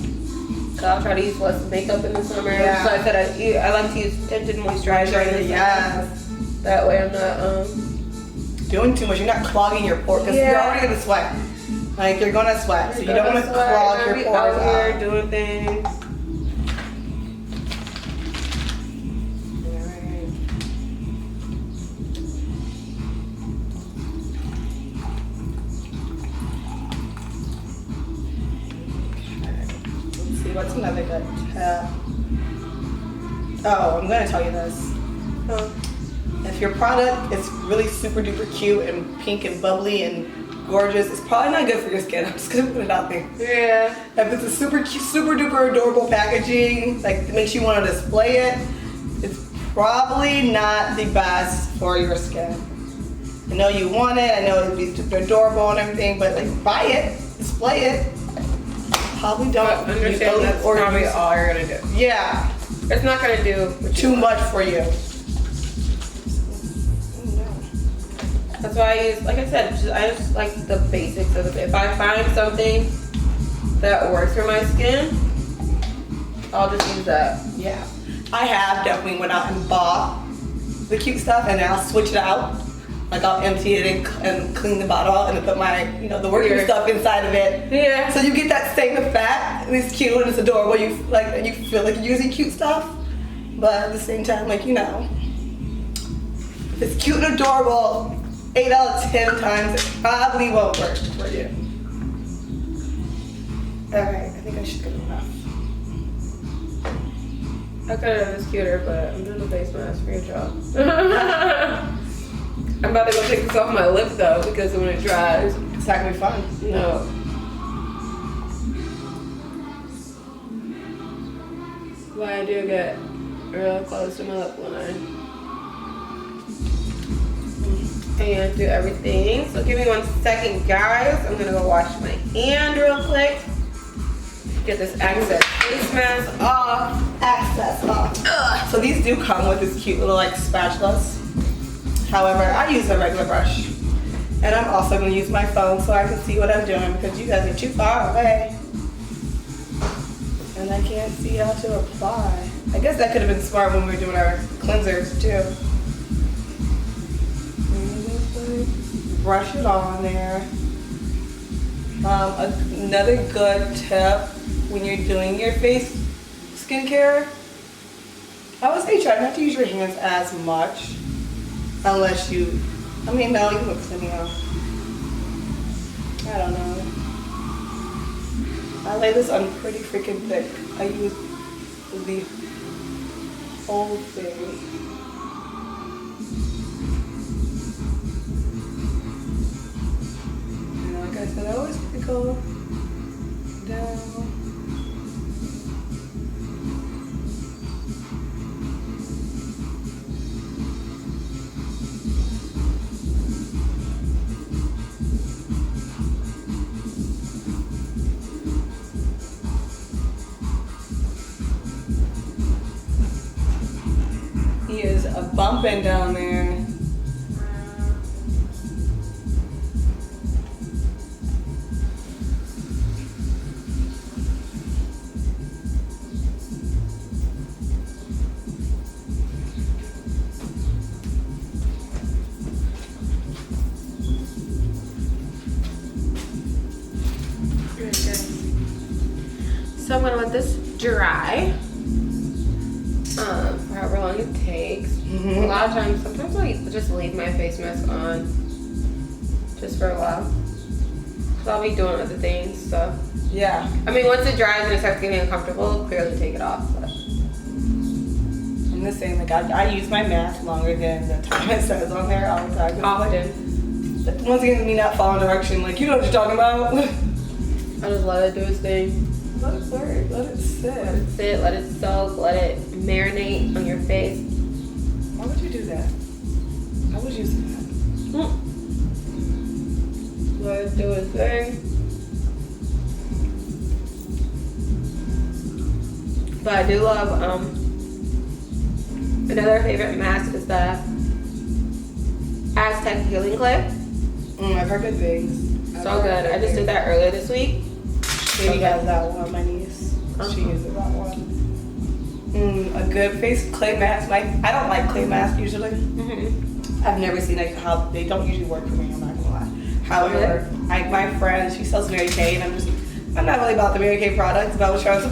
So I'll try to use less makeup in the summer. Yeah. So I said I like to use tinted moisturizer in the summer. That way I'm not doing too much. You're not clogging your pores because you're already gonna sweat. Like you're gonna sweat, so you don't want to clog your pores out. Doing things. What's another good tip? Oh, I'm gonna tell you this. If your product is really super duper cute and pink and bubbly and gorgeous, it's probably not good for your skin. I'm just gonna put it out there. Yeah. If it's a super cute, super duper adorable packaging, like it makes you want to display it, it's probably not the best for your skin. I know you want it. I know it'd be super adorable and everything, but like buy it, display it. Probably don't understand that's probably all you're gonna do. Yeah. It's not gonna do too much for you. That's why I use, like I said, I just like the basics of it. If I find something that works for my skin, I'll just use that. Yeah. I have definitely went out and bought the cute stuff and then I'll switch it out. Like I'll empty it and clean the bottle and then put my, the working stuff inside of it. Yeah. So you get that same effect. And it's cute and it's adorable. You feel like you're using cute stuff, but at the same time, if it's cute and adorable, 8 out of 10 times it probably won't work for you. Alright, I think I should go enough. I could have this cuter, but I'm doing a face mask for your job. I'm about to go take this off my lip though, because when it dries, it's not gonna be fun. No. But I do get real close to my lip line. And do everything. So give me 1 second, guys. I'm gonna go wash my hand real quick. Get this excess face mask off. Ugh. So these do come with this cute little spatulas. However, I use a regular brush. And I'm also gonna use my phone so I can see what I'm doing because you guys are too far away. And I can't see how to apply. I guess that could have been smart when we were doing our cleansers too. Brush it on there. Another good tip when you're doing your face skincare, I would say try not to use your hands as much unless no, you can put something on. I don't know. I lay this on pretty freaking thick. I use the whole thing. Like I said, I always have to go down. He is bumping down there. So I'm gonna let this dry. for however long it takes. A lot of times, sometimes I just leave my face mask on just for a while. Cause I'll be doing other things, so. Yeah. I mean, once it dries and it starts getting uncomfortable, clearly take it off. But. I'm the same. Like I use my mask longer than the time it says on there all the time. Often. Like, once again, me not following direction. Like, you know what you're talking about. I just let it do its thing. Let it work. Let it sit. Let it sit, let it soak, let it marinate on your face. Why would you do that? I was using that. Let it do its thing. But I do love, another favorite mask is the Aztec Healing Clay. I've heard good things. So good. I just did that earlier this week. Baby has that one, my niece. She uses that one. A good face clay mask. Like, I don't like clay masks usually. I've never seen like how they don't usually work for me. I'm not gonna lie. However, my friend, she sells Mary Kay, and I'm not really about the Mary Kay products, but I was trying to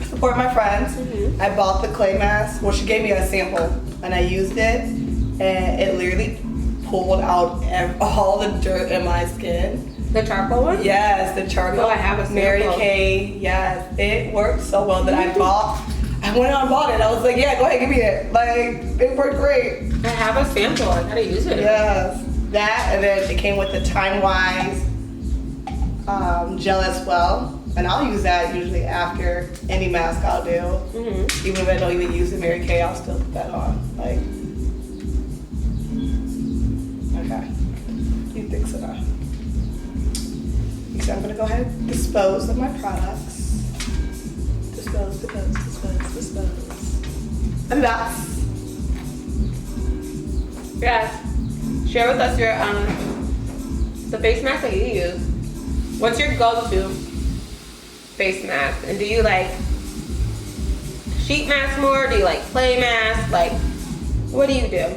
support my friends. I bought the clay mask. Well, she gave me a sample, and I used it, and it literally pulled out all the dirt in my skin. The charcoal one? Yes, the charcoal. Oh, I have a sample. Mary Kay. Yes, it worked so well that I went out and bought it. I was like, yeah, go ahead, give me it. Like, it worked great. I have a sample. I gotta use it. Yes, that, and then it came with the Time Wise gel as well. And I'll use that usually after any mask I'll do. Even if I don't even use the Mary Kay, I'll still put that on. Like, okay, you think so now? So I'm gonna go ahead and dispose of my products. Dispose. And that's. Yes. Share with us your the face mask that you use. What's your go-to face mask? And do you like sheet mask more? Do you like clay mask? Like, what do you do?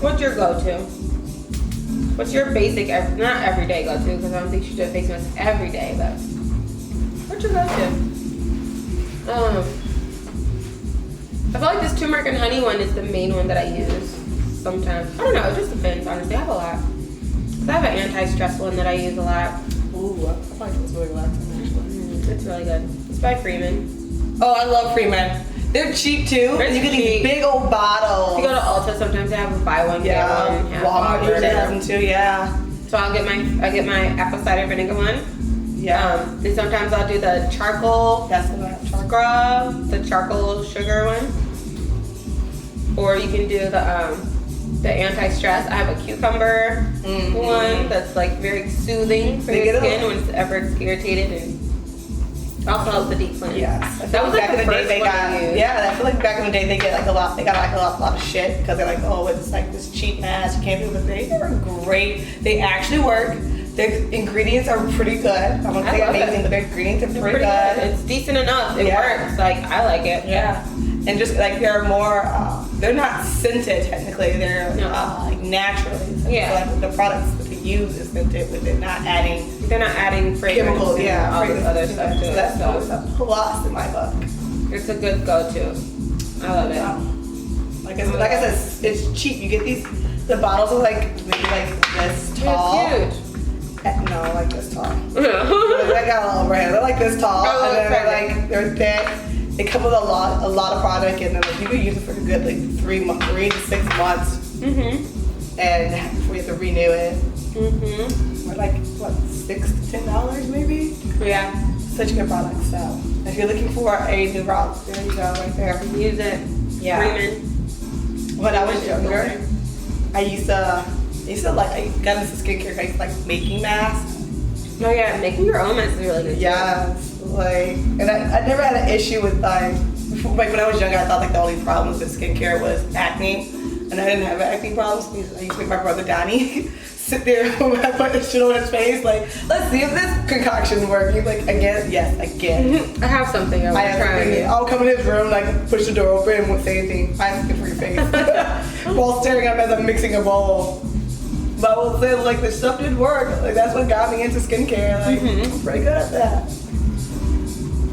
What's your go-to? What's your basic, not everyday go-to, because I don't think you should do a face mask every day, but what's your go-to? I feel like this turmeric and honey one is the main one that I use sometimes. I don't know, it just depends, honestly. I have a lot. I have an anti-stress one that I use a lot. Ooh, I like this really relaxing actually. It's really good. It's by Freeman. Oh, I love Freeman. They're cheap too. They're You get these cheap. big old bottles. If you go to Ulta, sometimes they have a buy one get one. half off Walmart or usually whatever. has them too. Yeah. So I get my apple cider vinegar one. Yeah. And sometimes I'll do the charcoal That's the one. scrub, the charcoal sugar one. Or you can do the anti-stress. I have a cucumber one that's like very soothing for your skin when it's irritated, and also helps the deep cleanse. Yes. That was like back the in the day first they one got. I used. Yeah, I feel like back in the day they got a lot of shit because they're like, oh, it's like this cheap mask, you can't do it. But they are great. They actually work. Their ingredients are pretty good. I'm gonna say amazing, but their ingredients are pretty good. It's decent enough. It works. Like, I like it. Yeah. And just like they're more, they're not scented technically. They're like naturally. So like the products that they use is scented, but they're not adding fragrance chemicals. and all this other stuff to So it. that's always a plus in my book. It's a good go-to. I love it. Like I said, it's cheap. You get these. The bottles are like maybe like this tall. It's huge. No, like this tall. They got a little overhead. They're like this tall, and then they're thick. They come with a lot of product, and then like you can use it for a good like 3 to 6 months, and before you have to renew it. Or like what, $6 to $10 maybe? Yeah. Such a good product. So if you're looking for a new route, there you go, right there. Use it. Yeah. Freeman. When I was younger, I used to like, I got into skincare, I used to like making masks. Oh yeah, making your own mask is really good. Yes, like, and I never had an issue with like when I was younger, I thought like the only problems with skincare was acne, and I didn't have acne problems because I used to make my brother Donnie sit there when I put the shit on his face, like, let's see if this concoction works. He's like, again, yes, again. I have something I want to try. I'll come in his room, like, push the door open and won't say anything. I have to for your face. While staring at him as I'm mixing a bowl. But I will say, like, this stuff did work. Like, that's what got me into skincare. Like, I'm pretty good at that.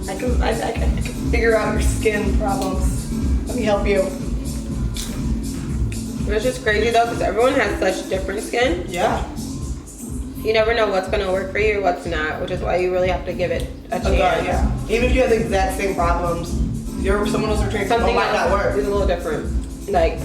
I can figure out your skin problems. Let definitely help you. It's just crazy though, because everyone has such different skin. Yeah. You never know what's gonna work for you or what's not, which is why you really have to give it a chance. Yeah. Even if you have the exact same problems, someone else routine Something might not work. It's a little different. Like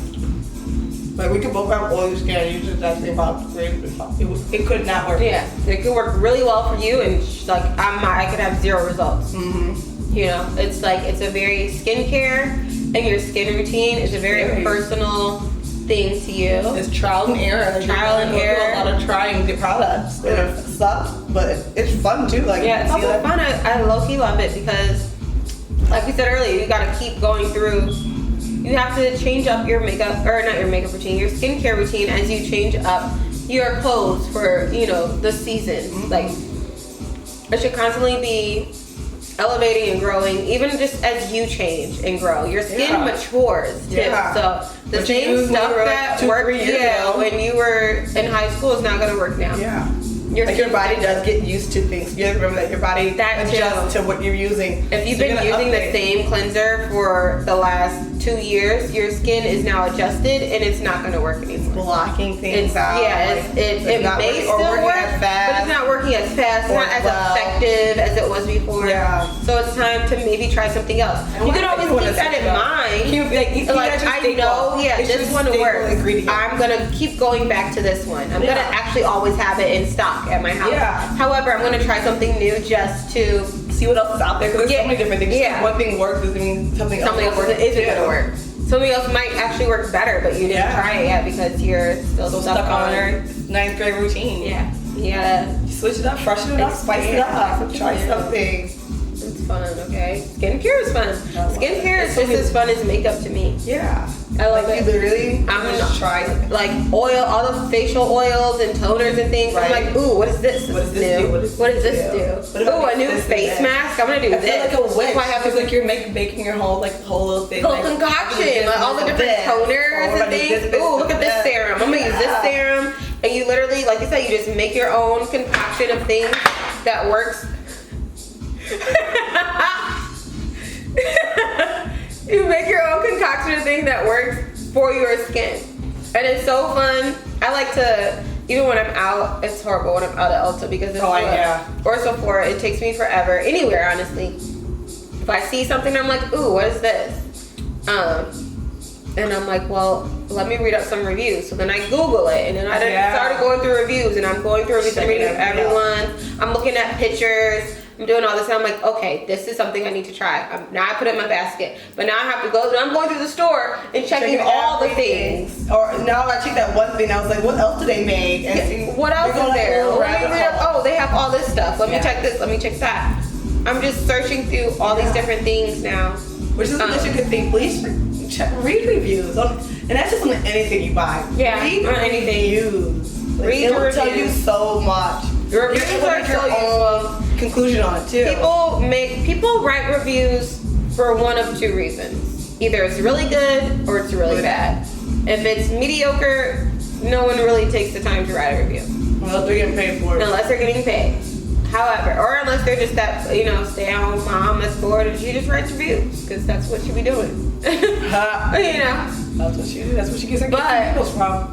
we could both have oily skin and use the exact same product. It could not work. Yeah, it could work really well for you, and like I could have 0 results. Mm-hmm. You know, it's like it's a very skincare and your skin routine is a very personal thing to you. It's trial and error. Trial and error. A lot of trying the products. It sucks, but it's fun too. Like yeah, it's also fun. I low key love it because, like we said earlier, you gotta keep going through. You have to change up your makeup, or not your makeup routine, your skincare routine as you change up your clothes for, you know, the seasons. Mm-hmm. Like, it should constantly be elevating and growing, even just as you change and grow. Your skin matures too. Yeah. So the same stuff that worked when you were in high school is not gonna work now. Yeah. Your body does get used to things. You have to remember that your body adjusts to what you're using. If you've been using the same cleanser for the last 2 years, your skin is now adjusted and it's not going to work anymore. It's blocking things out. Yeah, it may still work, but it's not working as fast, it's not as effective as it was before. Yeah. So it's time to maybe try something else. You can always keep that in mind. I know, this one works. I'm going to keep going back to this one. I'm going to actually always have it in stock at my house. Yeah. However, I'm going to try something new just to see what else is out there, because there's so many different things. Yeah. One thing works doesn't mean something else isn't going to work. Something else might actually work better, but you didn't try it yet because you're still stuck on your 9th grade routine. Yeah. You gotta switch it up, freshen it up, spice it up, try something. It's fun, okay? Skincare is fun. Skincare is just as fun as makeup to me. Yeah. I love it. Literally, I'm gonna try like oil, all the facial oils and toners and things. Right. I'm like, ooh, what is this? What does this do? What does this do? Ooh, a new face mask. I'm gonna do this. I feel like a witch. It's like you're making your whole little thing. Whole concoction, like all the different toners and things. Ooh, look at this serum. I'm gonna use this serum. And you literally, like you said, you just make your own concoction of things that works. You make your own concoction of things that works for your skin. And it's so fun. I like to, even when I'm out, it's horrible when I'm out at Ulta because it's or Sephora, it takes me forever. Anywhere, honestly. If I see something, I'm like, ooh, what is this? And I'm like, well, let me read up some reviews. So then I Google it, and then I started going through reviews, and I'm going through reviews, I'm reading everyone. I'm looking at pictures. I'm doing all this, and I'm like, okay, this is something I need to try. Now I put it in my basket, but now I have to go. I'm going through the store and checking all the things. Or now I checked that one thing. I was like, what else do they make? And see, what else is there? Oh, they have all this stuff. Let me check this. Let me check that. I'm just searching through all these different things now. Which is such a good thing. Please read reviews, and that's just on anything you buy. Yeah, read on anything. Reviews. Read it will tell you so much. Your reviews are so useful. Conclusion on it too. People write reviews for one of two reasons. Either it's really good or it's really bad. If it's mediocre, no one really takes the time to write a review. Well, they're getting paid for it. Unless they're getting paid. However, or unless they're just that, stay-at-home mom that's bored and she just writes reviews because that's what she be doing. That's what she do. That's what she gets her people's from.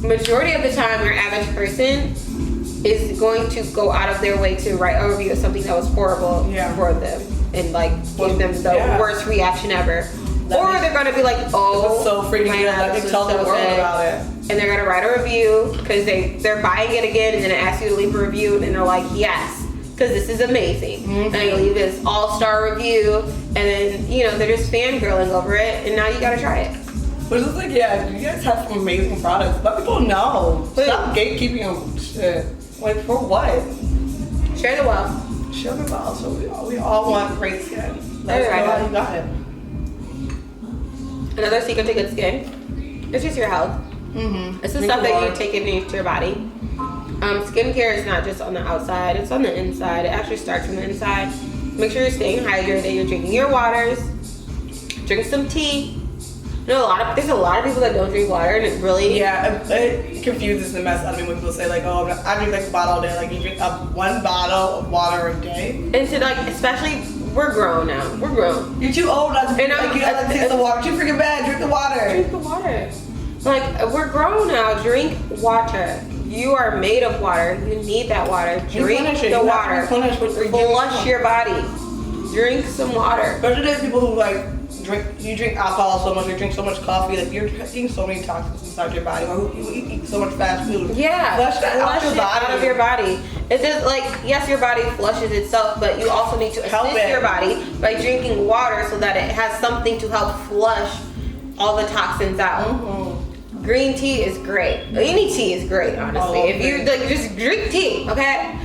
Majority of the time, your average person is going to go out of their way to write a review of something that was horrible for them and give them the worst reaction ever. Or they're gonna be like, oh, so freaking good. Let me tell the world about it. And they're gonna write a review because they're buying it again, and then it asks you to leave a review, and then they're like, yes, because this is amazing. Mm-hmm. And you leave this all-star review, and then they're just fangirling over it, and now you gotta try it. But it's like, you guys have some amazing products. Let people know. Stop gatekeeping them. Shit. Like, for what? Share the wealth. Share the wealth. So we all want great skin. Let us know how you got it. Another secret to good skin is just your health. Mm-hmm. It's the stuff that you take into your body. Skincare is not just on the outside, it's on the inside. It actually starts from the inside. Make sure you're staying hydrated, you're drinking your waters, drink some tea. There's a lot of people that don't drink water, and it really... Yeah, it confuses the mess out of me when people say, like, oh, I drink like a bottle a day. Like, you drink one bottle of water a day? And to, especially we're grown now. We're grown. You're too old not to drink. Like, you gotta taste the water. Too freaking bad. Drink the water. Drink the water. Like, we're grown now. Drink water. You are made of water. You need that water. Drink the water. Flush your body. Drink some water. Especially there's people who like drink alcohol so much, you drink so much coffee, like you're eating so many toxins inside your body, or you eat so much fast food. Yeah, flush that out of your body. It does, like, yes, your body flushes itself, but you also need to assist your body by drinking water so that it has something to help flush all the toxins out. Mm-hmm. Green tea is great. Any tea is great, honestly. If you like, just drink tea, okay?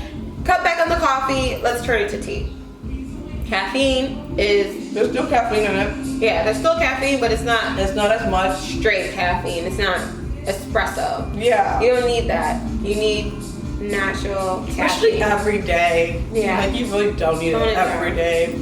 Cut back on the coffee. Let's turn it to tea. Caffeine is... There's still caffeine in it. Yeah, there's still caffeine, but it's not as much straight caffeine. It's not espresso. Yeah. You don't need that. You need natural caffeine. Especially every day. Yeah. Like, you really don't need it every day.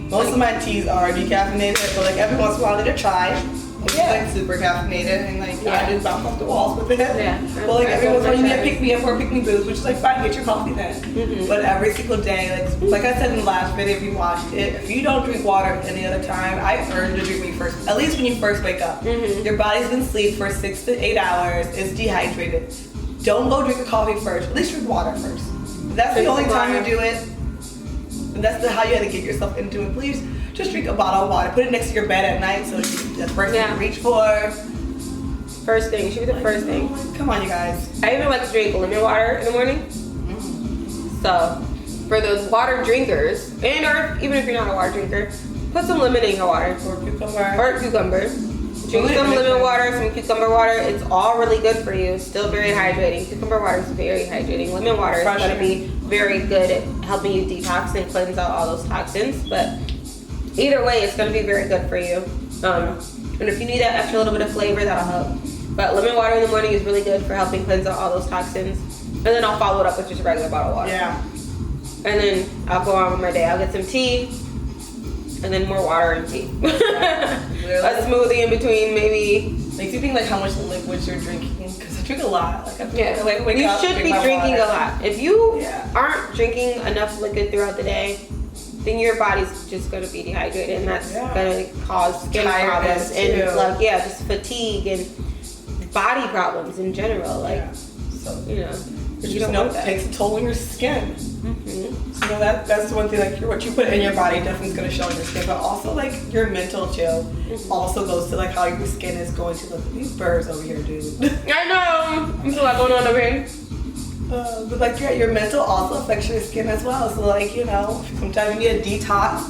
Most of my teas are decaffeinated, but like every once in a while they're chai. It's like super caffeinated, and like I just bounce off the walls with it. Yeah. But like every once in a while you need a pick me up or pick me boost, which is like fine, get your coffee then. Mm-hmm. But every single day, like I said in the last video, if you watched it, if you don't drink water any other time, I urge you to drink when you first, at least when you first wake up. Mm-hmm. Your body's been asleep for 6 to 8 hours. It's dehydrated. Don't go drink a coffee first. At least drink water first. That's the only time you do it. And that's how you have to get yourself into it. Please just drink a bottle of water. Put it next to your bed at night so that's the first thing you reach for. First thing. Should be the first thing. Come on, you guys. I even like to drink lemon water in the morning. Mm-hmm. So, for those water drinkers, or even if you're not a water drinker, put some lemon in your water. Or cucumber. Drink some lemon water, some cucumber water. It's all really good for you. Still very hydrating. Cucumber water is very hydrating. Lemon water is going to be very good at helping you detox and cleanse out all those toxins. But either way, it's going to be very good for you. And if you need that extra little bit of flavor, that'll help. But lemon water in the morning is really good for helping cleanse out all those toxins. And then I'll follow it up with just a regular bottle of water. Yeah. And then I'll go on with my day. I'll get some tea. And then more water and tea. A smoothie in between, maybe. Like, do you think like how much liquids you're drinking? Because I drink a lot. Like, you should be drinking a lot. If you aren't drinking enough liquid throughout the day, then your body's just going to be dehydrated, and that's going to cause skin problems and like just fatigue and body problems in general. Like, so you know. You don't know that takes a toll on your skin. Mm-hmm. So that's the one thing. Like what you put in your body definitely is going to show in your skin, but also like your mental too. Also goes to like how your skin is going to look. These birds over here, dude. I know. There's a lot going on over here. But like your mental also affects your skin as well. So like sometimes you need a detox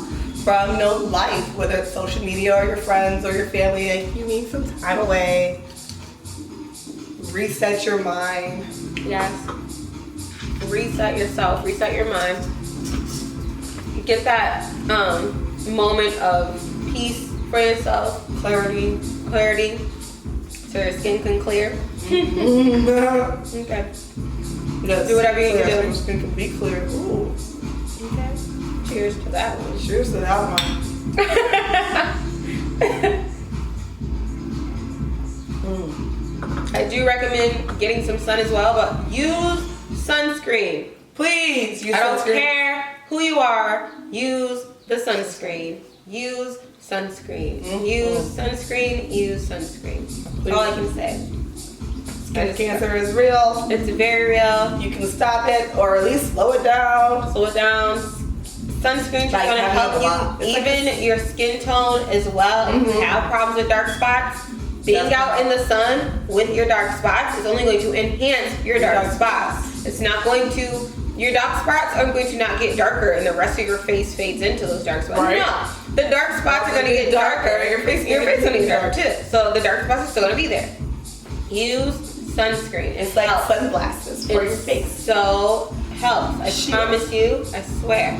from life, whether it's social media or your friends or your family. Like you need some time away. Reset your mind. Yes. Reset yourself. Reset your mind. Get that moment of peace for yourself. Clarity. So your skin can clear. Okay. Yes. Do whatever you need to do. Your skin can be clear. Ooh. Okay. Cheers to that one. Cheers to that one. I do recommend getting some sun as well, but use sunscreen. Please use sunscreen. I don't sunscreen. care who you are. Use the sunscreen. Use sunscreen. Mm-hmm. Use sunscreen. Use sunscreen. That's all I can say. Skin cancer is real. It's very real. You can stop it or at least slow it down. Slow it down. Sunscreen is going to help you even your skin tone as well. If you have problems with dark spots, being out in the sun with your dark spots is only going to enhance your dark spots. It's not going to, your dark spots are going to not get darker and the rest of your face fades into those dark spots. Right. No, the dark spots are going to get darker and your face is going to get darker too. So the dark spots are still going to be there. Use sunscreen. It's like sunglasses for your face. So helps. I promise you, I swear,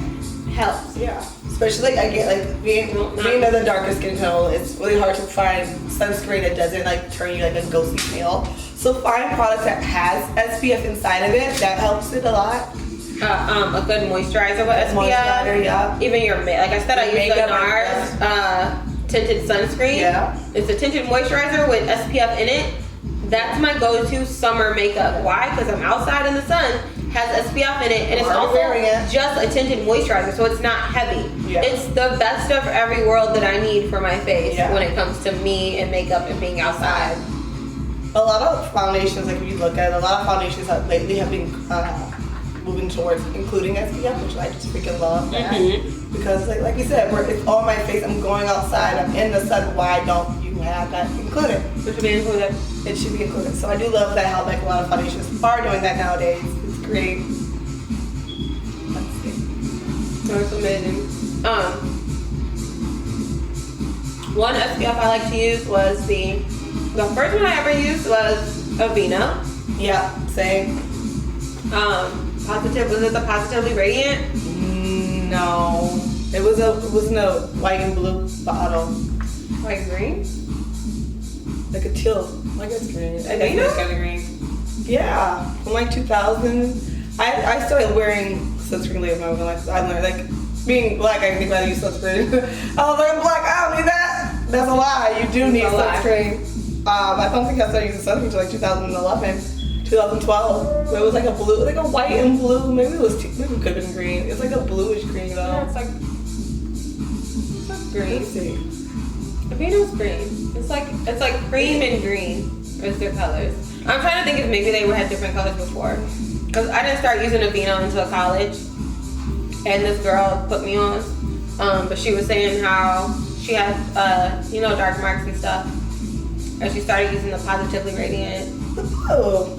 helps. Yeah. Especially I get like being of the darker skin tone, it's really hard to find sunscreen that doesn't like turn you like a ghostly pale. So find products that has SPF inside of it. That helps it a lot. A good moisturizer with SPF. Even your like I said, I use the NARS tinted sunscreen. Yeah. It's a tinted moisturizer with SPF in it. That's my go-to summer makeup. Why? Because I'm outside in the sun. has SPF in it, and it's Already also wearing it. just a tinted moisturizer, so it's not heavy. Yeah. It's the best of every world that I need for my face Yeah. when it comes to me and makeup and being outside. A lot of foundations, like if you look at it, a lot of foundations lately have been moving towards including SPF, which I just freaking love that. Because like you said, it's on my face, I'm going outside, I'm in the sun, why don't you have that included? It should be included. It should be included. So I do love that how like a lot of foundations are doing that nowadays. It's great. Let's see. That's amazing. One SPF I like to use was the first one I ever used was Aveeno. Yeah, same. Was it the Positively Radiant? No. It wasn't a white and blue bottle. White and green? Like a teal. Like it's green. I think Aveeno? it's kind of green. Yeah. From like 2000. I started wearing sunscreen later when I learned like being black, I think I use sunscreen. I was like, I'm black, I don't need that. That's a lie. You do need sunscreen. I don't think I started using sunscreen until like 2011, 2012. It was like a blue, like a white and blue. Maybe it could have been green. It's like a bluish green though. Yeah, it's like green. Let's see. Aveeno's green. It's like cream and green is their colors. I'm trying to think if maybe they had different colors before. Because I didn't start using Aveeno until college. And this girl put me on. But she was saying how she had, dark marks and stuff. And she started using the Positively Radiant. Oh.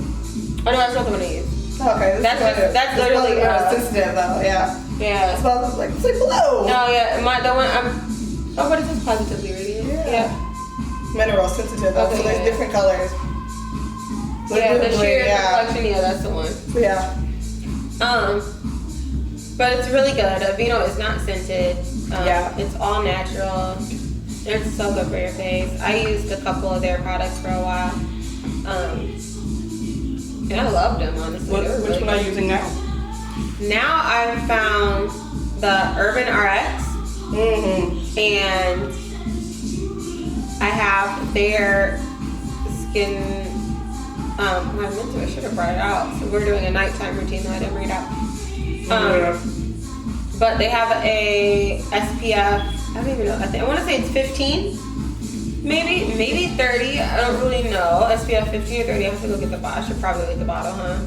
Oh no, that's not the one I use. Okay. That's literally sensitive though. Yeah. Yeah. That's what I was like. It's like blue. No, yeah. What is this Positively Radiant? Yeah. Mineral sensitive. Okay, So there's yeah. different colors. Yeah, the sheer Yeah. reflection. Yeah, that's the one. Yeah. But it's really good. Aveeno is not scented. Yeah. It's all natural. It's so good for your face. I used a couple of their products for a while. And I loved them, honestly. Which one are you using now? Now I've found the Urban RX. Mm-hmm. And I have their skin. I should have brought it out. So we're doing a nighttime routine, though I didn't bring it out. But they have a SPF. I don't even know. I want to say it's 15, maybe 30. I don't really know. SPF 15 or 30. I have to go get the bottle. I should probably get the bottle, huh?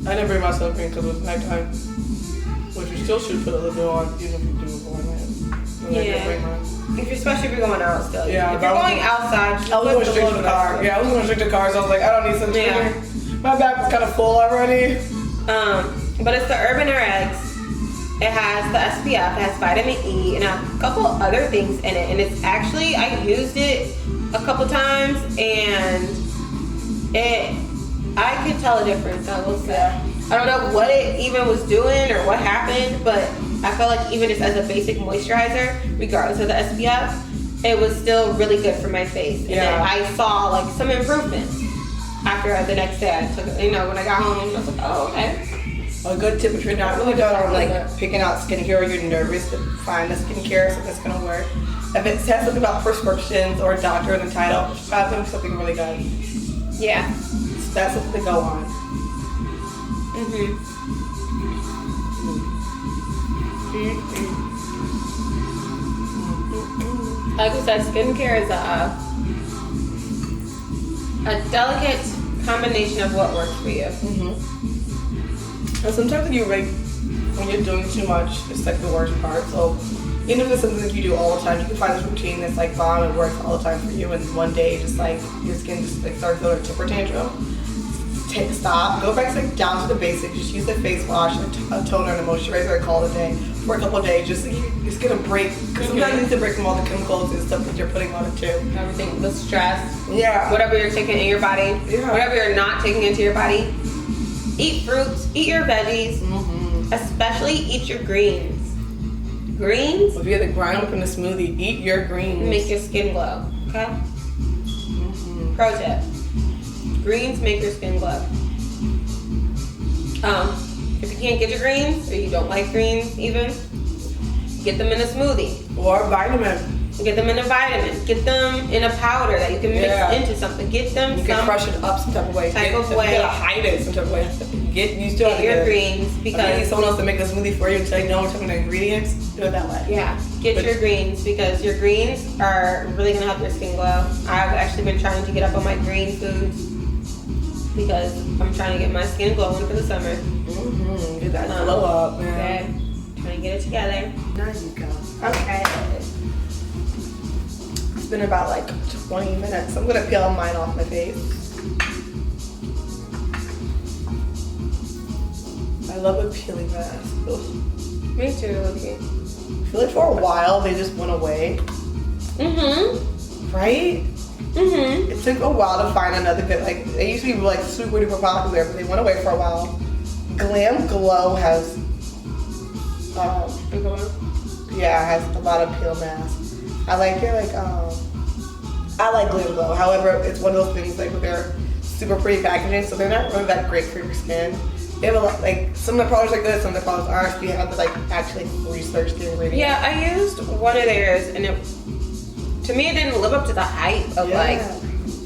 I didn't bring my sunscreen because it was nighttime. Which you still should put a little bit on, even if you do it overnight. Yeah. Especially if you're going out still. Yeah. If you're going outside, just I was put going the straight to little the car. extra. Yeah, I was going straight to the car, so I was like, I don't need sunscreen. Yeah. My back was kind of full already. But it's the Urban RX. It has the SPF, it has vitamin E, and a couple other things in it. And it's actually, I used it a couple times, and I could tell a difference, I will say. Yeah. I don't know what it even was doing or what happened, but I felt like even just as a basic moisturizer, regardless of the SPF, it was still really good for my face. And then I saw like some improvements after the next day I took it. When I got home, I was like, oh, okay. A good tip if you're not really done on like picking out skincare, or you're nervous to find the skincare, so that's gonna work. If it says something about prescriptions or a doctor in the title, try them something really good. Yeah. That's something to go on. Like I said, skincare is a delicate combination of what works for you. And sometimes when you're doing too much, it's like the worst part. So even if it's something that you do all the time, you can find this routine that's like bomb and works all the time for you, and one day just like your skin just like starts throwing a temper tantrum. Stop, go back like down to the basics. Just use the face wash, a toner, and a moisturizer, and call it a day for a couple of days. Just get a break, because sometimes you need to break from all the chemicals and stuff that you're putting on it too. Everything, the stress, Yeah. whatever you're taking in your body, whatever you're not taking into your body. Eat fruits, eat your veggies, especially eat your greens. Greens If you have to grind up in a smoothie, eat your greens. make your skin glow. Okay. Pro tip: greens make your skin glow. If you can't get your greens, or you don't like greens even, get them in a smoothie. Or a vitamin. Get them in a vitamin. Get them in a powder that you can mix into something. Get them You can crush it up some type of way. You gotta hide it some type of way. You still have to your greens because you need someone else to make a smoothie for you and tell you no one the ingredients. Do it that way. Yeah, get your greens because your greens are really gonna help your skin glow. I've actually been trying to get up on my green foods because I'm trying to get my skin glowing for the summer. Get that glow up, man. Okay. Trying to get it together. There you go. Okay. It's been about like 20 minutes. I'm gonna peel mine off my face. I love a peeling mask. Ugh. Me too, okay. I feel like for a while they just went away. Right? It took a while to find another good, like, they used to be like super duper popular, but they went away for a while. Glam Glow has, has a lot of peel masks. I like their, like, I like Glam Glow. However, it's one of those things, like, where they're super pretty packaging, so they're not really that great for your skin. They have a lot, like, some of the products are good, some of the products aren't, so you have to, like, actually research the ingredients. Yeah, I used one of theirs, and to me, it didn't live up to the hype of like,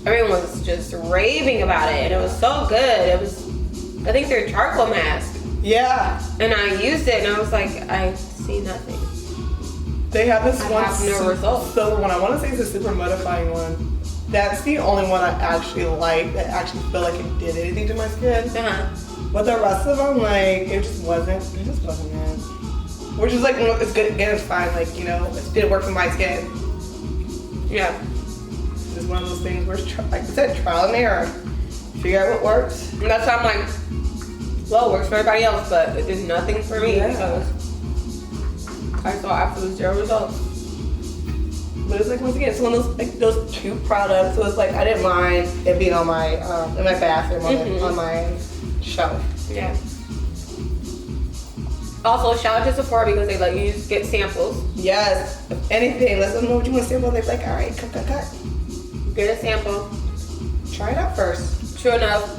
everyone was just raving about it, and it was so good. It was, I think their charcoal mask. Yeah. And I used it, and I was like, I see nothing. They have this one have no results. silver one. I want to say it's a super modifying one. That's the only one I actually like that actually feel like it did anything to my skin. But the rest of them, like, it just wasn't it. Which is like, it's good, again, it's fine, like, you know, it didn't work for my skin. Yeah. It's one of those things where it's, like I said, trial and error. Figure out what works. And that's why I'm like, well, it works for everybody else, but it did nothing for me because I saw absolute zero results. But it's like, once again, it's one of those, like, those cute products, so it's like, I didn't mind it being on my, in my bathroom, on my shelf. Yeah. Also, shout out to Sephora because they let you get samples. Yes. If anything, let them know what you want to sample. They're like, all right, cut. Get a sample. Try it out first. True enough.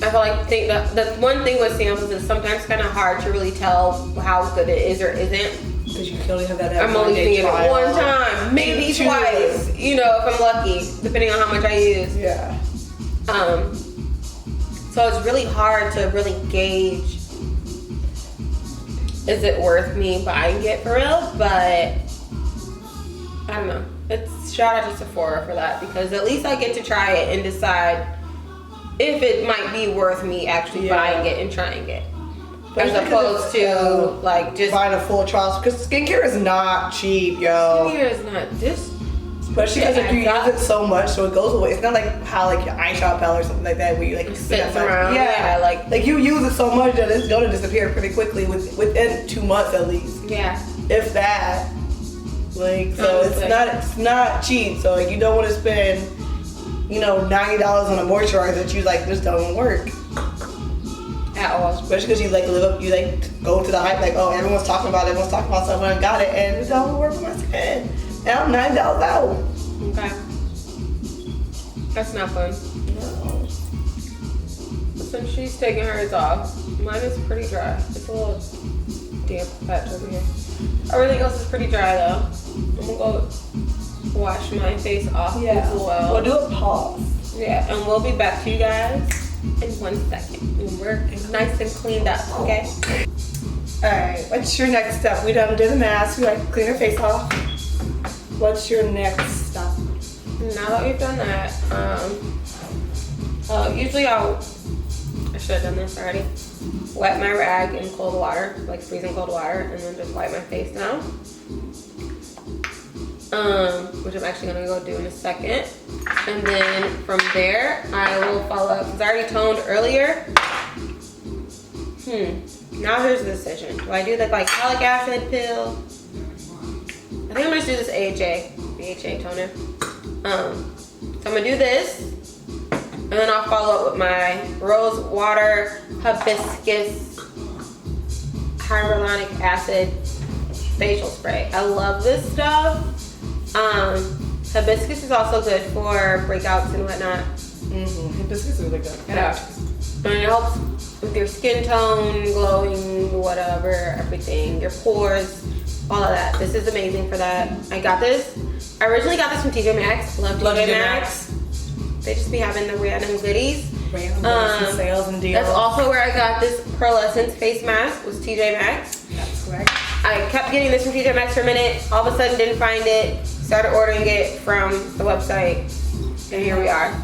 I feel like the one thing with samples is sometimes kind of hard to really tell how good it is or isn't. Because you can only have that. I'm only using it one time, maybe twice. You know, if I'm lucky, depending on how much I use. Yeah. So it's really hard to really gauge. Is it worth me buying it for real? But I don't know. It's shout out to Sephora for that because at least I get to try it and decide if it might be worth me actually buying it and trying it. As opposed to like just buying a full trial, because skincare is not cheap, yo. Skincare is not this. Especially because like, you use it so much, so it goes away. It's not like how like your eyeshadow palette or something like that, where you like sits around. Yeah, like you use it so much that it's gonna disappear pretty quickly within 2 months at least. Yeah. If that. Like, so it's not cheap. So like, you don't want to spend, you know, $90 on a moisturizer that you like this doesn't work at all. Especially because you like you like go to the hype, like, oh, everyone's talking about someone and got it, and it doesn't work for my skin. And I'm $9 out. Okay. That's not fun. No. Since she's taking hers off, mine is pretty dry. It's a little damp patch over here. Everything else is pretty dry though. I'm gonna go wash my face off as well. We'll do a pause. Yeah, and we'll be back to you guys in 1 second. When we're nice and cleaned up, okay? Alright, what's your next step? We done did the mask, we like clean our face off. What's your next step? Now that we've done that, usually I should have done this already. Wet my rag in cold water, like freezing cold water, and then just wipe my face down. Which I'm actually gonna go do in a second. And then from there, I will follow up, because I already toned earlier. Now here's the decision. Do I do the glycolic acid pill? I think I'm gonna just do this AHA toner. So I'm gonna do this, and then I'll follow up with my rose water hibiscus hyaluronic acid facial spray. I love this stuff. Hibiscus is also good for breakouts and whatnot. Hibiscus is really good. Yeah. And it helps with your skin tone, glowing, whatever, everything, your pores. all of that. This is amazing for that. I got this. I originally got this from TJ Maxx. Love TJ Maxx. They just be having the random goodies. Random sales and deals. That's also where I got this Pearlescence face mask, was TJ Maxx. That's correct. I kept getting this from TJ Maxx for a minute. All of a sudden didn't find it. Started ordering it from the website. And here we are.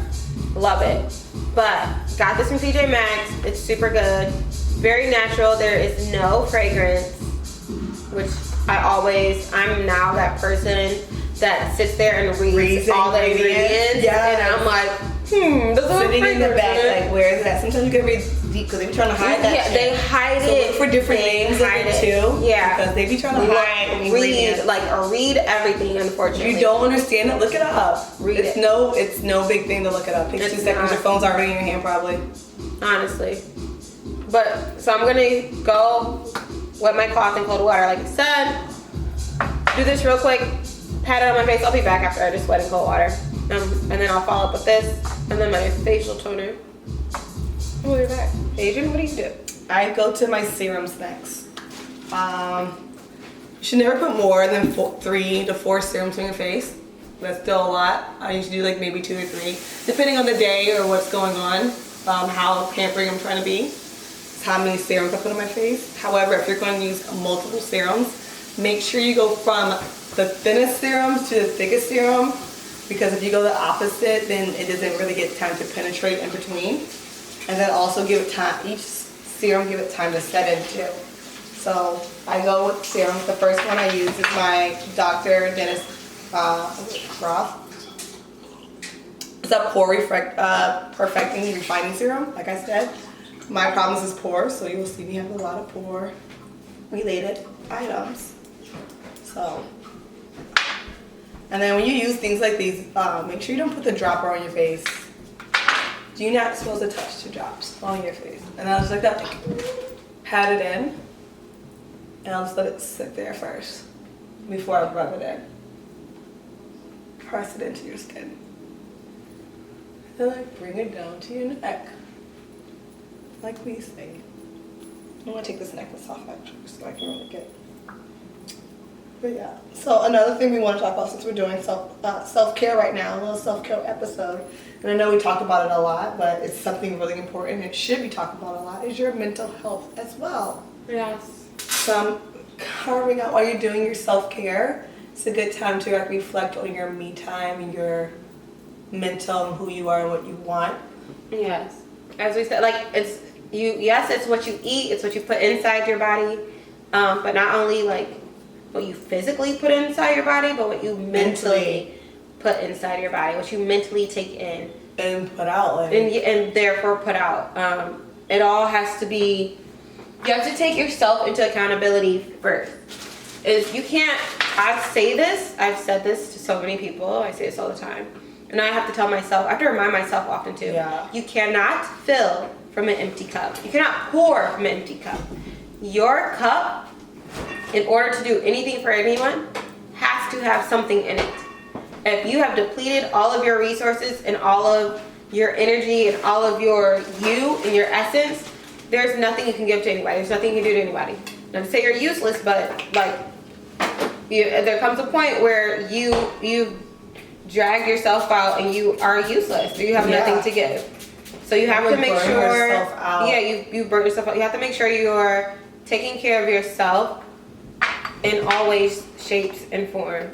Love it. But got this from TJ Maxx. It's super good. Very natural. There is no fragrance. Which I'm now that person that sits there and reads all the ingredients. Yes. And I'm like, sitting in the back, like, where is that? Sometimes you can read deep because they be trying to hide that shit. They hide so it. Look for different names of it too. Yeah. Because they be trying to hide ingredients. Read everything, unfortunately. If you don't understand it, look it up. It's no big thing to look it up. It takes 2 seconds. Your phone's already in your hand probably. Honestly. But, so I'm going to go wet my cloth in cold water like I said. Do this real quick. Pat it on my face. I'll be back after I just wet in cold water. And then I'll follow up with this. And then my facial toner. We'll be back. Adrian, what do you do? I go to my serums next. You should never put more than 3 to 4 serums on your face. That's still a lot. I usually do like maybe 2 or 3, depending on the day or what's going on, how pampering I'm trying to be. It's how many serums I put on my face. However, if you're going to use multiple serums, make sure you go from the thinnest serum to the thickest serum, because if you go the opposite, then it doesn't really get time to penetrate in between. And then also give it time, each serum give it time to set in too. So I go with serums. The first one I use is my Dr. Dennis Roth. It's a pore perfecting refining serum, like I said. My problem is pores, so you'll see me have a lot of pore related items. So, and then when you use things like these, make sure you don't put the dropper on your face. You're not supposed to touch the drops on your face. And I'll just like that, pat it in, and I'll just let it sit there first before I rub it in. Press it into your skin. And like bring it down to your neck, like we say. I'm gonna take this necklace off actually, so I can really get. But yeah. So another thing we want to talk about, since we're doing self-care right now, a little self-care episode, and I know we talk about it a lot, but it's something really important. It should be talked about a lot. Is your mental health as well? Yes. So carving out while you're doing your self-care, it's a good time to like reflect on your me time and your mental and who you are and what you want. Yes. As we said, like it's what you eat, it's what you put inside your body, but not only like what you physically put inside your body, but what you mentally put inside your body, what you mentally take in and put out, like, and therefore put out. It all has to be. You have to take yourself into accountability first. Is you can't. I've said this to so many people. I say this all the time, and I have to tell myself. I have to remind myself often too. Yeah. You cannot fill from an empty cup. You cannot pour from an empty cup. Your cup, in order to do anything for anyone, has to have something in it. If you have depleted all of your resources and all of your energy and all of your you and your essence, there's nothing you can give to anybody. There's nothing you can do to anybody. Not to say you're useless, but like there comes a point where you drag yourself out and you are useless. You have nothing to give. So you have to make sure. Yeah, you burn yourself out. You have to make sure you're taking care of yourself in all ways, shapes, and form.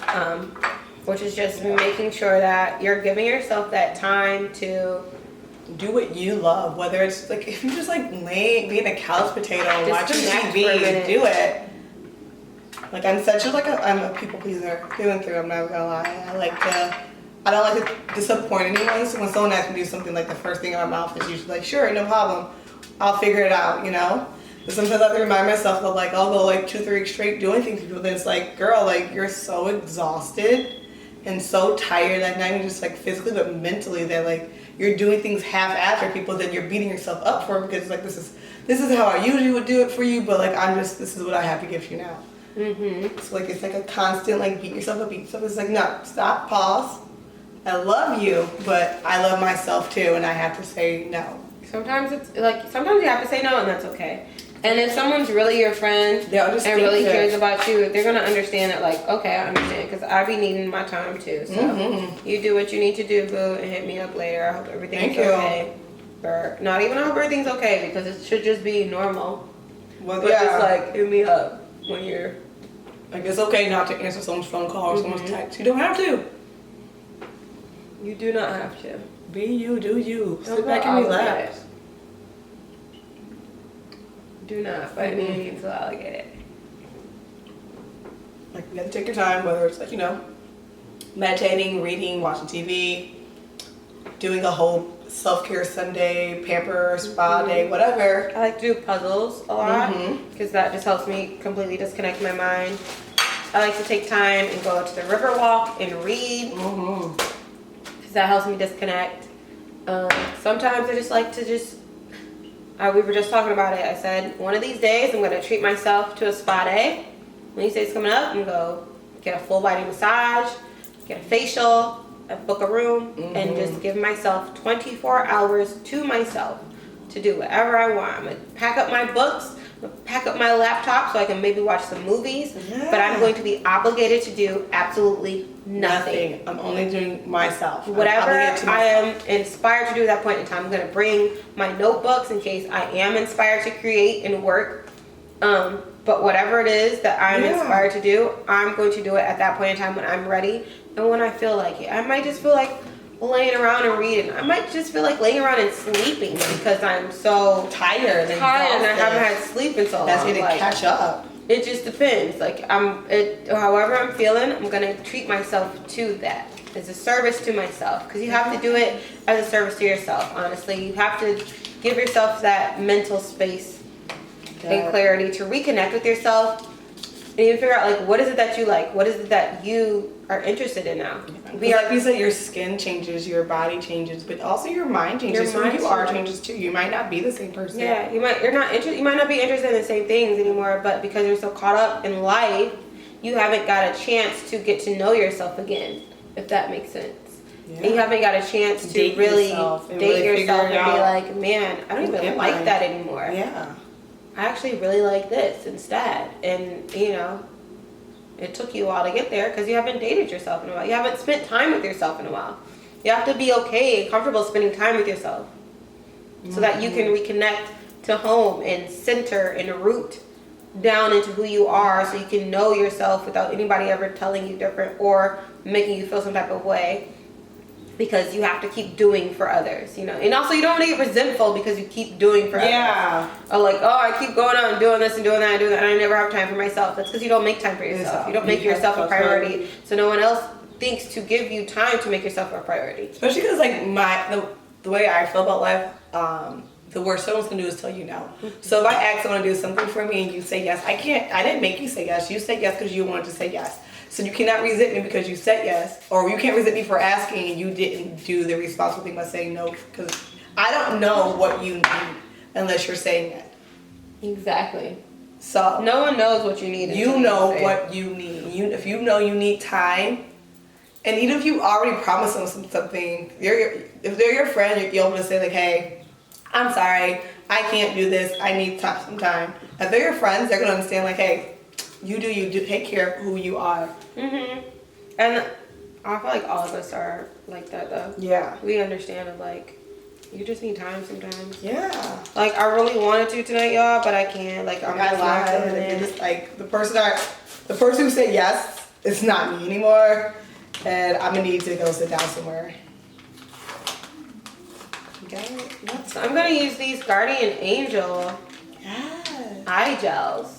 Which is just making sure that you're giving yourself that time to do what you love. Whether it's like if you just like being a couch potato and watching TV, do it. Like I'm a people pleaser through and through. I'm not gonna lie. I don't like to disappoint anyone. So when someone asks me to do something, like the first thing in my mouth is usually like, sure, no problem, I'll figure it out, you know. But sometimes I have to remind myself that like I'll go like 2-3 weeks straight doing things. But then it's like, girl, like you're so exhausted and so tired, like not even just like physically but mentally, that like you're doing things half-assed for people that you're beating yourself up for, because like this is how I usually would do it for you, but like this is what I have to give you now. Mm-hmm. So like it's like a constant like beat yourself up. It's like, no, stop, pause. I love you, but I love myself too, and I have to say no. Sometimes you have to say no, and that's okay. And if someone's really your friend and really cares about you, they're gonna understand that. Like, okay, I understand, because I be needing my time too. So you do what you need to do, boo, and hit me up later. I hope everything's okay. Or not even I hope everything's okay, because it should just be normal. Well, but just like hit me up when you're. Like, it's okay not to answer someone's phone call or someone's text. You don't have to. You do not have to. Be you, do you. Sit back and relax. Do not fight me until I get it. Like, you have to take your time, whether it's like, you know, meditating, reading, watching TV, doing a whole self-care Sunday, pamper, spa day, whatever. I like to do puzzles a lot because that just helps me completely disconnect my mind. I like to take time and go to the river walk and read because that helps me disconnect. Sometimes I just like to we were just talking about it. I said, one of these days I'm going to treat myself to a spa day. When these days coming up, I'm going to go get a full body massage, get a facial, book a room, and just give myself 24 hours to myself to do whatever I want. I'm going to pack up my books, pack up my laptop so I can maybe watch some movies, but I'm going to be obligated to do absolutely nothing. I'm only doing myself. Whatever I am inspired to do at that point in time, I'm going to bring my notebooks in case I am inspired to create and work. But whatever it is that I'm inspired to do, I'm going to do it at that point in time when I'm ready and when I feel like it. I might just feel like laying around and reading. I might just feel like laying around and sleeping because I'm so tired and I haven't had sleep in so long. That's going to catch up. It just depends. Like however I'm feeling, I'm gonna treat myself to that. It's a service to myself because you have to do it as a service to yourself. Honestly, you have to give yourself that mental space and clarity to reconnect with yourself and even figure out like what is it that you like, what is it that you are interested in now. Like you said, your skin changes, your body changes, but also your mind changes. Who you are changes too. You might not be the same person. Yeah, you might not be interested in the same things anymore, but because you're so caught up in life, you haven't got a chance to get to know yourself again, if that makes sense. Yeah. And you haven't got a chance to date yourself and be like, man, I don't even like that anymore. Yeah. I actually really like this instead. And, you know, it took you a while to get there because you haven't dated yourself in a while. You haven't spent time with yourself in a while. You have to be okay and comfortable spending time with yourself so that you can reconnect to home and center and root down into who you are so you can know yourself without anybody ever telling you different or making you feel some type of way. Because you have to keep doing for others, you know. And also you don't want to get resentful because you keep doing for others. Or like, oh, I keep going out and doing this and doing that and doing that and I never have time for myself. That's because you don't make time for yourself. You don't make yourself a priority. So no one else thinks to give you time to make yourself a priority. Especially because like the way I feel about life, the worst someone's gonna do is tell you no. So if I ask someone to do something for me and you say yes, I didn't make you say yes. You said yes because you wanted to say yes. So you cannot resent me because you said yes, or you can't resent me for asking and you didn't do the responsible thing by saying no, because I don't know what you need unless you're saying it. Exactly. So no one knows what you need. You know what you need. If you know you need time, and even if you already promised them something, if they're your friend, you're able to say like, hey, I'm sorry, I can't do this. I need some time. If they're your friends, they're gonna understand like, hey, you do take care of who you are. And I feel like all of us are like that though. Yeah. We understand it, like, you just need time sometimes. Yeah. Like, I really wanted to tonight, y'all, but I can't. Like, I'm just not feeling it. Just like the person who said yes, it's not me anymore, and I'm gonna need to go sit down somewhere. Okay. I'm gonna use these Guardian Angel eye gels.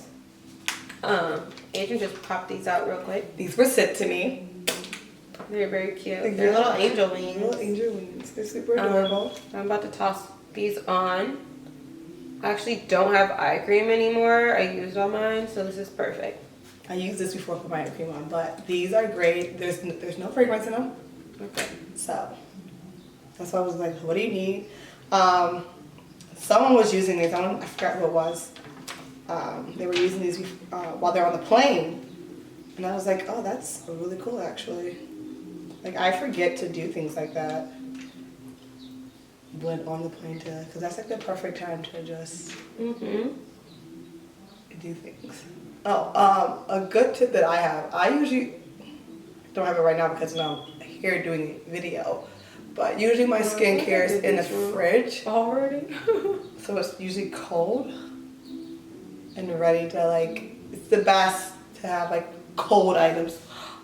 Adrian just popped these out real quick. These were sent to me. They're very cute. They're little angel wings. Little angel wings. They're super adorable. I'm about to toss these on. I actually don't have eye cream anymore. I used all mine, so this is perfect. I used this before I put my eye cream on, but these are great. There's no fragrance in them. Okay. So that's why I was like, what do you need? Someone was using these. I forgot who it was. They were using these while they're on the plane, and I was like, oh, that's really cool actually. Like, I forget to do things like that when on the plane because that's like the perfect time to just do things. Oh, a good tip that I have. I usually don't have it right now because I'm here doing a video. But usually my skincare is in the fridge already. So it's usually cold and ready to like, it's the best to have like cold items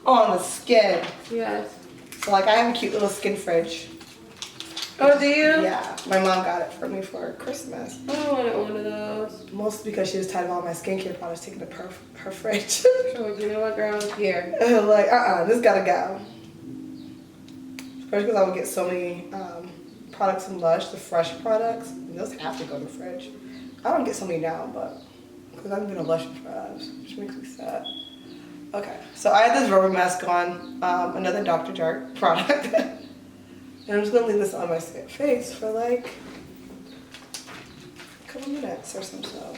on the skin. Yes. So like I have a cute little skin fridge. Oh, do you? Yeah, my mom got it for me for Christmas. I wanted one of those. Mostly because she was tired of all my skincare products taking up her fridge. So you know what, girl? Here. Like, this gotta go. Especially because I would get so many products from Lush, the fresh products. And those have to go in the fridge. I don't get so many now, but because I haven't been a Lush in forever, which makes me sad. Okay, so I had this rubber mask on, another Dr. Jart product. And I'm just gonna leave this on my face for like a couple minutes or some so.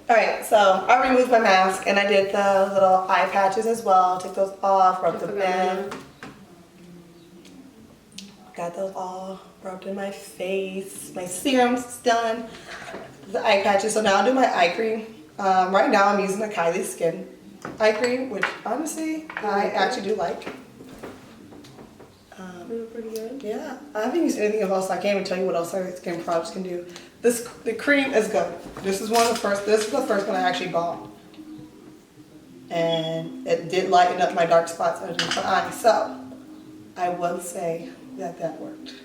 Alright, so I removed my mask and I did the little eye patches as well. Took those off, rubbed them in. Got those all rubbed in my face. My serum's done. The eye patches. So now I'll do my eye cream. Right now I'm using the Kylie Skin eye cream, which honestly I actually do like. Pretty good. Yeah, I haven't used anything else. I can't even tell you what else our skin products can do. The cream is good. This is the first one I actually bought. And it did lighten up my dark spots underneath my eyes. So I will say that worked.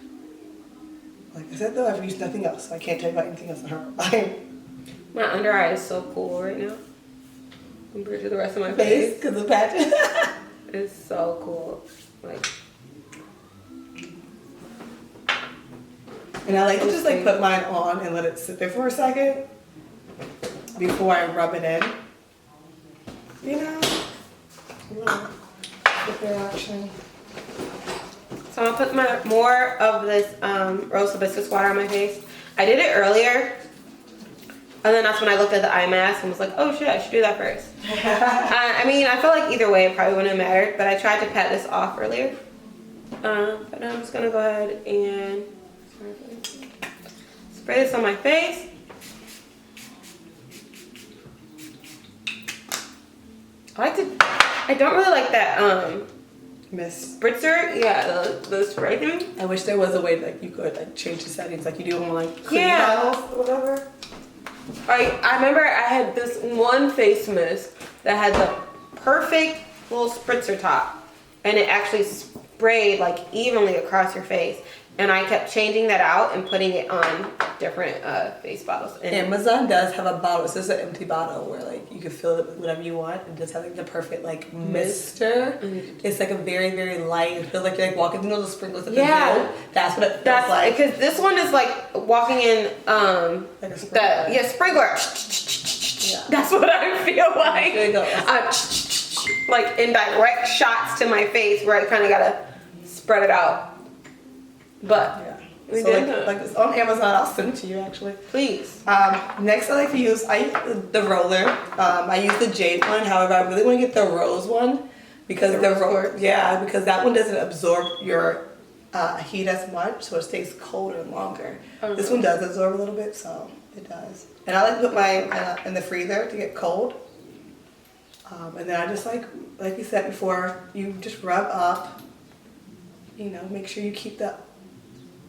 Like I said though, I've used nothing else. So I can't tell you about anything else in her. My under eye is so cool right now compared to the rest of my face. Because of patches. It's so cool. Like. And I like to just like put mine on and let it sit there for a second before I rub it in. You know? Get the reaction. So I'll put more of this rose hibiscus water on my face. I did it earlier. And then that's when I looked at the eye mask and was like, oh shit, I should do that first. I mean, I feel like either way it probably wouldn't have mattered, but I tried to pat this off earlier. But now I'm just gonna go ahead and spray this on my face. I don't really like that Miss spritzer. Yeah, the spray thing. I wish there was a way like you could like change the settings like you do on like clean Yeah. bottles or whatever. I remember I had this one face mist that had the perfect little spritzer top, and it actually sprayed like evenly across your face. And I kept changing that out and putting it on different face bottles. And Amazon does have a bottle. It's just an empty bottle where like you can fill it with whatever you want. It does have like the perfect like mister. It's like a very, very light. It feels like you're like walking through those sprinklers at the zoo. That's what it feels like. Because this one is like walking in like a sprinkler. Sprinkler. Yeah. That's what I feel like. There you go. Like in direct shots to my face where I kind of gotta spread it out. But Yeah. we So did like it's on Amazon. I'll send it to you actually. Please. Next I like to use the roller. I use the jade one. However, I really want to get the rose one because because that one doesn't absorb your heat as much, so it stays colder longer. This one does absorb a little bit, so it does. And I like to put mine in the freezer to get cold. And then I just like you said before, you just rub up. You know, make sure you keep the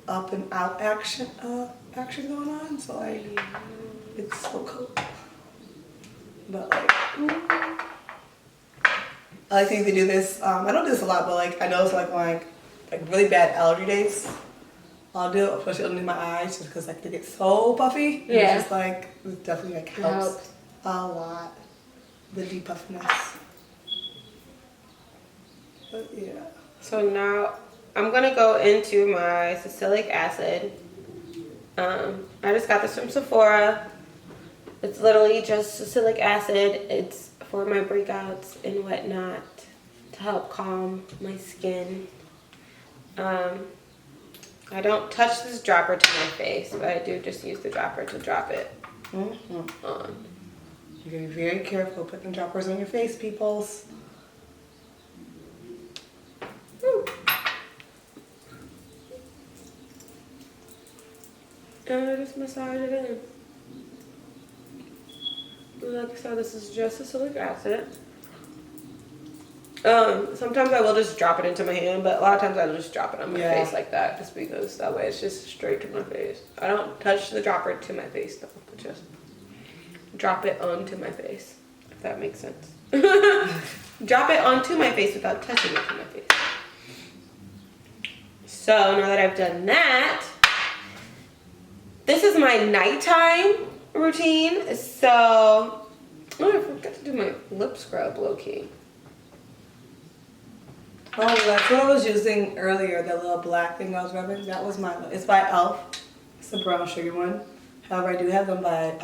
up and out action going on. So like, it's so cool. But like, I like to do this. I don't do this a lot, but like I know it's like really bad allergy days. I'll do it, especially underneath my eyes, just because like they get so puffy. Yeah. It's just like it definitely like helps a lot. The depuffiness. But yeah. So now I'm gonna go into my salicylic acid. I just got this from Sephora. It's literally just salicylic acid. It's for my breakouts and whatnot to help calm my skin. I don't touch this dropper to my face, but I do just use the dropper to drop it on. You gotta be very careful putting droppers on your face, peoples. Woo. And I just massage it in. Like I said, this is just acylic acid. Sometimes I will just drop it into my hand, but a lot of times I'll just drop it on my face like that, just because that way it's just straight to my face. I don't touch the dropper to my face though, but just drop it onto my face, if that makes sense. Drop it onto my face without touching it to my face. So now that I've done that, this is my nighttime routine. So, oh, I forgot to do my lip scrub low-key. Oh, that's what I was using earlier, the little black thing I was rubbing. That was my, it's by e.l.f. It's the brown sugar one. However, I do have them by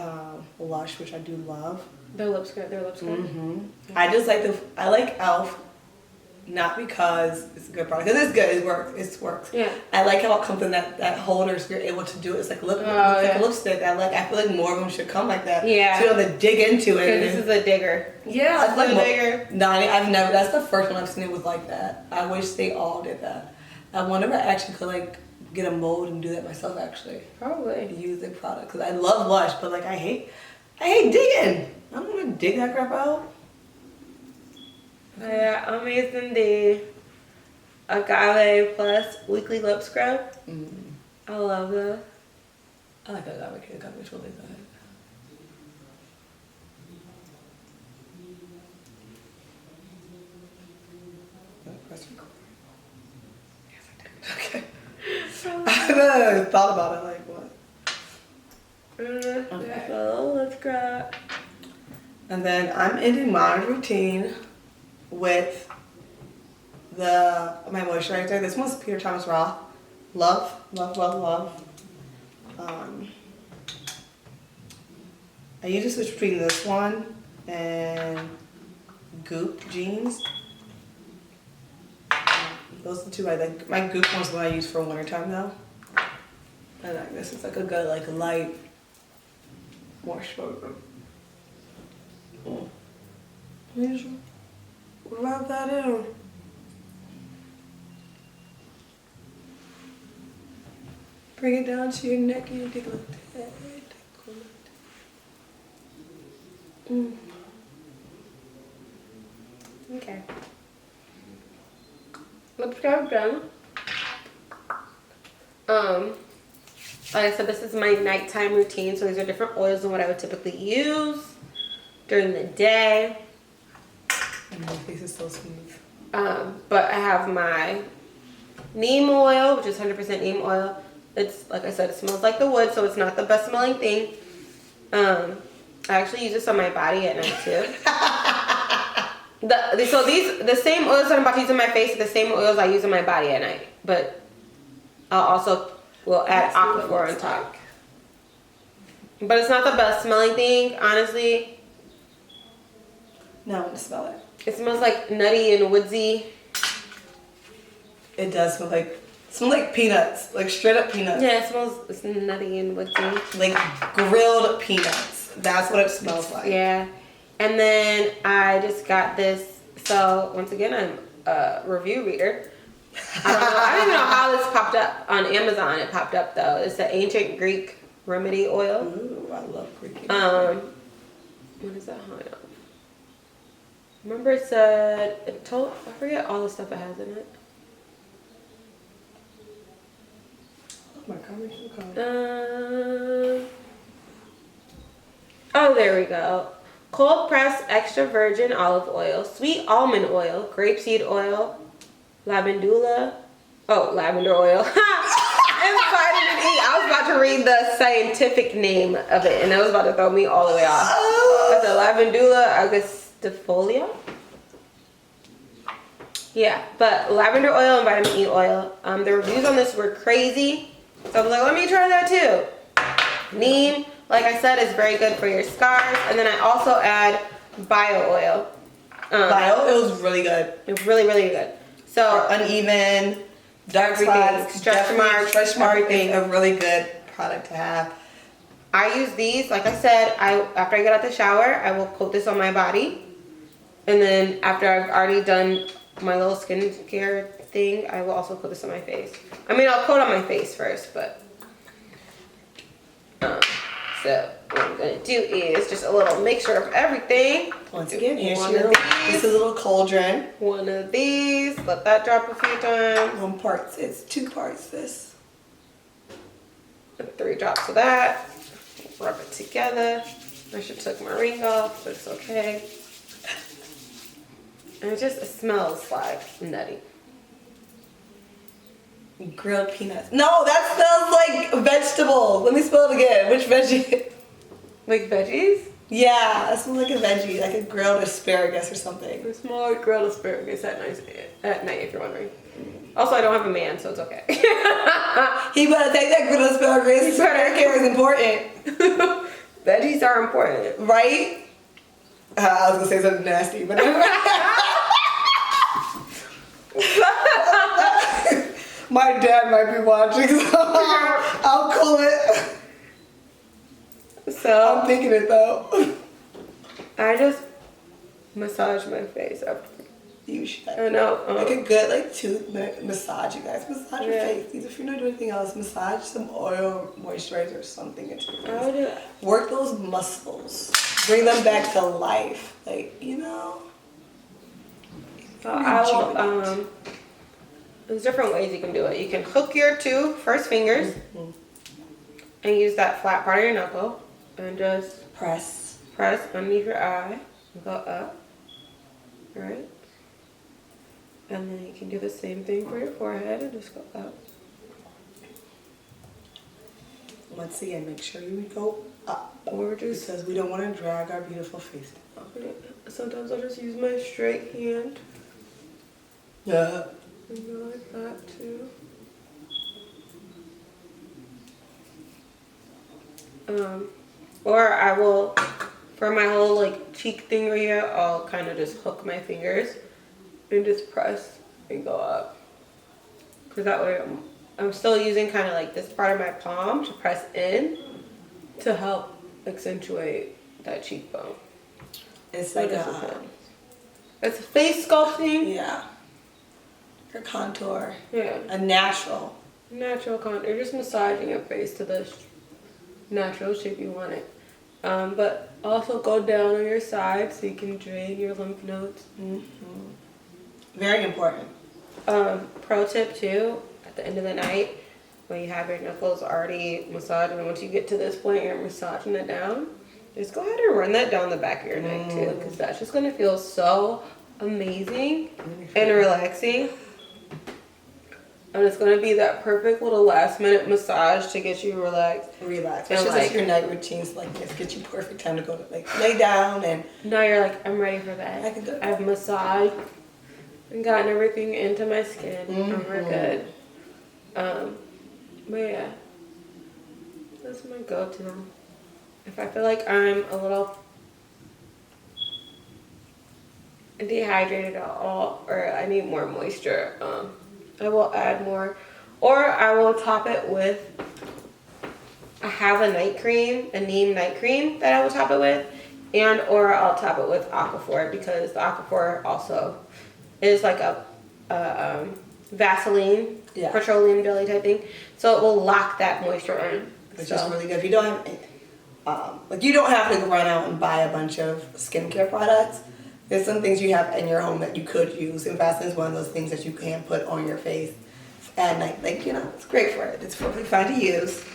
Lush, which I do love. Their lip scrub, Mm-hmm. I just like I like e.l.f. not because it's a good product, because it's good, it works. Yeah. I like how it comes in that holder, so you're able to do it. It's like a lipstick. I feel like more of them should come like that. Yeah. So you don't have to dig into it. This is a digger. Yeah, it's like a digger. No, I've never. That's the first one I've seen it was like that. I wish they all did that. I wonder if I actually could like get a mold and do that myself. Actually, probably use the product because I love Lush, but like I hate digging. I don't want to dig that crap out. Yeah, I'm using the Agave Plus Weekly Lip Scrub. I love that. I like that Agave. It's really good. Press record. Yes, I did. Okay. I thought about it like what? Okay. So let's grab. And then I'm ending my routine with my moisturizer. This one's Peter Thomas Roth. Love. I usually switch between this one and Goop jeans. Those are the two I like. My Goop one's the one I use for wintertime though. I like this. It's like a good like light moisturizer. Just rub that in. Bring it down to your neck and you take a look at it. Okay. Lip scrub done. Like I said, this is my nighttime routine, so these are different oils than what I would typically use during the day. And my face is so smooth. But I have my neem oil, which is 100% neem oil. It's, like I said, it smells like the wood, so it's not the best smelling thing. I actually use this on my body at night too. The same oils that I'm about to use on my face are the same oils I use on my body at night. But I'll also will add Aquaphor on top. But it's not the best smelling thing, honestly. No, I want to smell it. It smells like nutty and woodsy. It does smell like peanuts, like straight up peanuts. Yeah, it's nutty and woodsy. Like grilled peanuts. That's what it smells like. Yeah. And then I just got this. So once again, I'm a review reader. I don't even know how this popped up on Amazon. It popped up though. It's the Ancient Greek Remedy Oil. Ooh, I love Greek. What is that? Hold on. Remember it said, I forget all the stuff it has in it. Oh my God, oh, there we go. Cold pressed extra virgin olive oil, sweet almond oil, grapeseed oil, lavender oil, and vitamin E. I was about to read the scientific name of it, and that was about to throw me all the way off. That's a lavandula augustifolia. Yeah, but lavender oil and vitamin E oil. The reviews on this were crazy, so I was like, let me try that too. Neem, like I said, is very good for your scars, and then I also add bio oil. Bio oil is really good. It's really, really good. So uneven, dark spots, stretch marks, everything. A really good product to have. I use these, like I said, after I get out the shower, I will coat this on my body. And then after I've already done my little skincare thing, I will also coat this on my face. I mean, I'll coat on my face first, but so what I'm gonna do is just a little mixture of everything. Once again, here's One your, of these. this is a little cauldron. One of these. Let that drop a few times. One part, it's 2 parts this. And 3 drops of that. Rub it together. I should took my ring off, but it's okay. And it smells like nutty. Grilled peanuts. No, that smells like vegetable. Let me spell it again. Which veggie? Like veggies? Yeah, that smells like a veggie, like a grilled asparagus or something. It smells like grilled asparagus at night, if you're wondering. Also, I don't have a man, so it's okay. He better take that grilled asparagus. Hair care is important. Veggies are important. Right? I was going to say something nasty, but my dad might be watching, so I'll call it. So I'm thinking it though. I just massage my face after. You should. I know. Like a good 2-minute massage, you guys. Massage your Yeah. face. If you're not doing anything else, massage some oil, moisturizer, or something into your I would face. do it. Work those muscles. Bring them back to life. So I will, there's different ways you can do it. You can hook your 2 first fingers and use that flat part of your knuckle and just press underneath your eye and go up, right? And then you can do the same thing for your forehead and just go up. Once again, make sure you go up. Or just, because we don't want to drag our beautiful face down. sometimes I'll just use my straight hand. Yeah. And go like that too. Or I will, for my whole cheek thing right here, I'll kind of just hook my fingers and just press and go up. Because that way I'm still using kind of this part of my palm to press in to help accentuate that cheekbone. It's So like it's face sculpting. yeah. Your contour. Yeah. A natural. Natural contour. You're just massaging your face to the natural shape you want it. But also go down on your side so you can drain your lymph nodes. Very important. Pro tip too, at the end of the night, when you have your knuckles already massaged, and once you get to this point, you're massaging it down, just go ahead and run that down the back of your neck too, because that's just going to feel so amazing and relaxing. And it's going to be that perfect little last minute massage to get you relaxed. Relax. It's just your night routines like this. Get you perfect time to go to lay down and. Now you're I'm ready for bed. I can go. I've massaged and gotten everything into my skin. And we're good. But yeah, that's my go-to. If I feel like I'm a little dehydrated at all, or I need more moisture, I will add more, or I will top it with, I have a night cream, a neem night cream that I will top it with, and or I'll top it with Aquaphor, because the Aquaphor also is like a Vaseline, petroleum jelly type thing, so it will lock that moisture in. Which is really good. If you don't have, you don't have to run out and buy a bunch of skincare products. There's some things you have in your home that you could use, and Vaseline is one of those things that you can put on your face at night. It's great for it. It's perfectly fine to use.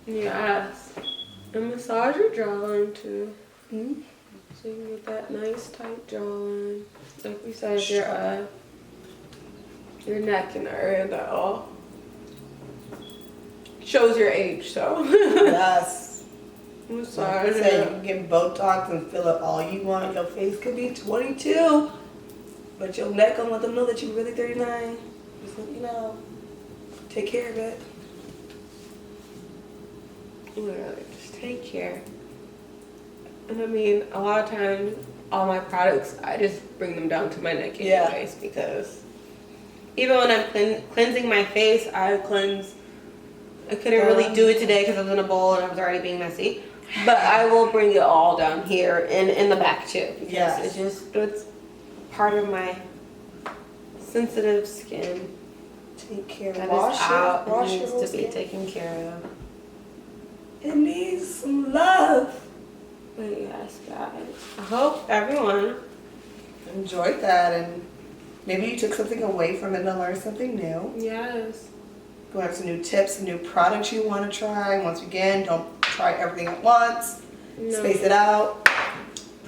Yes. And massage your jawline too. So you can get that nice tight jawline. Like we said, your neck and the area that all shows your age, so. Yes. Massage. You can get Botox and fill up all you want. Your face could be 22, but your neck gonna let them know that you're really 39. Just let you know. Take care of it. Literally, just take care. And I mean, a lot of times, all my products, I just bring them down to my neck anyways, because even when I'm cleansing my face, I couldn't really do it today because I was in a bowl and I was already being messy. But I will bring it all down here and in the back too, because it's part of my sensitive skin. Take care. That Wash is out. Wash it needs your to be skin. taken care of. It needs some love. But yes, guys. I hope everyone Enjoyed that, and maybe you took something away from it and learned something new. Yes. Go have some new tips, some new products you want to try. Once again, don't try everything at once. No. Space it out.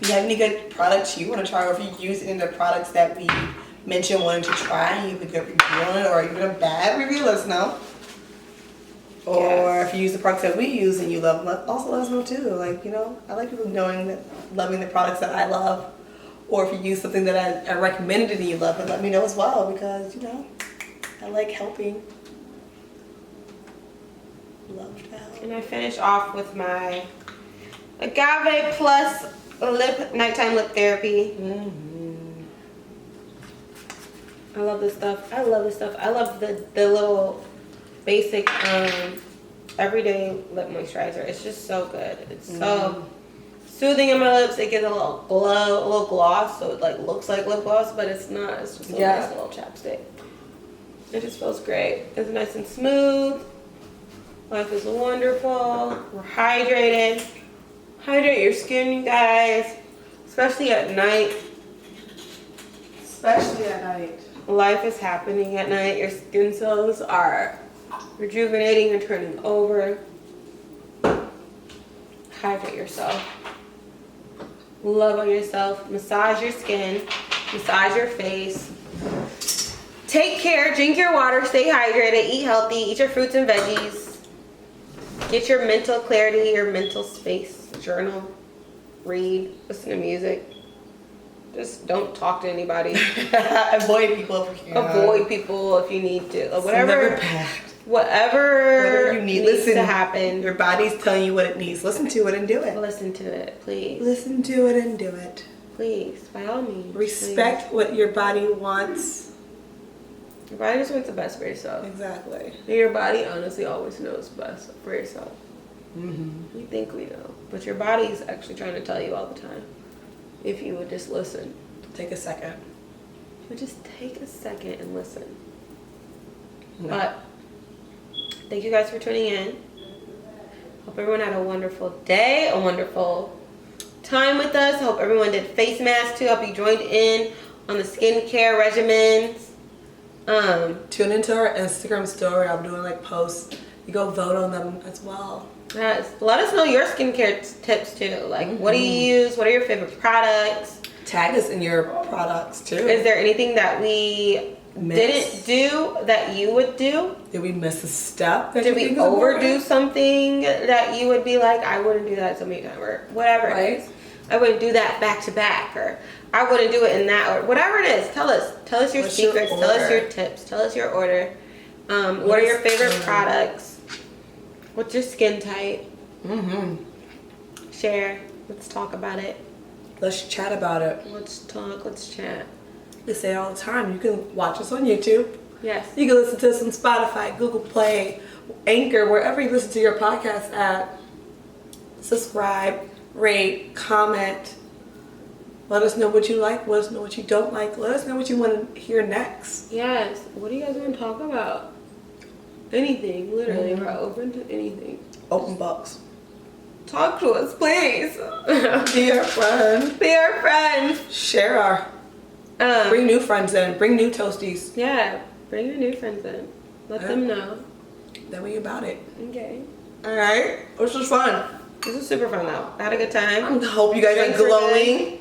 If you have any good products you want to try, or if you use any of the products that we mentioned wanting to try, and you have a good review on it, or even a bad review, let us know. Or if you use the products that we use and you love them, also let us know too. Like, you know, I like people knowing that, loving the products that I love. Or if you use something that I recommended and you love it, let me know as well, because, you know, I like helping. Love to help. And I finish off with my Agave Plus nighttime lip therapy. Mm-hmm. I love this stuff. I love this stuff. I love the little basic everyday lip moisturizer. It's just so good. It's so soothing on my lips. It gives a little glow, a little gloss, so it like looks like lip gloss, but it's not. It's just a nice little chapstick. It just feels great. It's nice and smooth. Life is wonderful. We're hydrated. Hydrate your skin, you guys, especially at night. Especially at night. Life is happening at night. Your skin cells are rejuvenating and turning over. Hydrate yourself. Love on yourself. Massage your skin. Massage your face. Take care. Drink your water. Stay hydrated. Eat healthy. Eat your fruits and veggies. Get your mental clarity, your mental space. Journal. Read. Listen to music. Just don't talk to anybody. Avoid people if you can. Avoid people if you need to. It's Whatever. never bad. Whatever you need. needs Listen, to happen. Your body's telling you what it needs. Listen to it and do it. Listen to it, please. Listen to it and do it. Please, by all means. Respect what your body wants. Your body just wants the best for yourself. Exactly. And your body honestly always knows best for yourself. Mm-hmm. We think we know, but your body is actually trying to tell you all the time. If you would just listen. Take a second. If you just take a second and listen. No. But thank you guys for tuning in. Hope everyone had a wonderful day, a wonderful time with us. Hope everyone did face masks too. Hope you joined in on the skincare regimens. Tune into our Instagram story. I'm doing like posts. You go vote on them as well. Yes. Let us know your skincare tips too. Like, what do you use? What are your favorite products? Tag us in your products too. Is there anything that we didn't do that you would do? Did we miss a step? Did we overdo something that you would be like, I wouldn't do that so many times, or whatever it is. I wouldn't do that back to back, or I wouldn't do it in that order. Whatever it is, tell us. Tell us your secrets. Tell us your tips. Tell us your order. What are your favorite products? What's your skin type? Share. Let's talk about it. Let's chat about it. Let's talk. Let's chat. We say it all the time. You can watch us on YouTube. Yes. You can listen to us on Spotify, Google Play, Anchor, wherever you listen to your podcast at. Subscribe, rate, comment. Let us know what you like. Let us know what you don't like. Let us know what you want to hear next. Yes. What do you guys want to talk about? Anything. Literally. We're open to anything. Open box. Talk to us, please. Be our friend. Be our friends. Share our. Bring new friends in. Bring new toasties. Yeah. Bring your new friends in. Let them know. That way about it. Okay. Alright. This was fun. This was super fun though. I had a good time. I hope you guys are glowing.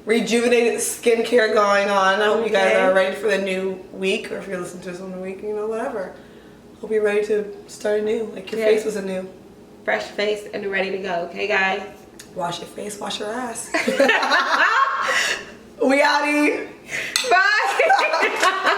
Rejuvenated skincare going on. I hope you guys are ready for the new week, or if you're listening to this on the week, you know, whatever. Hope you're ready to start anew. Like your face was anew. Fresh face and ready to go. Okay, guys? Wash your face, wash your ass. We outie. Bye.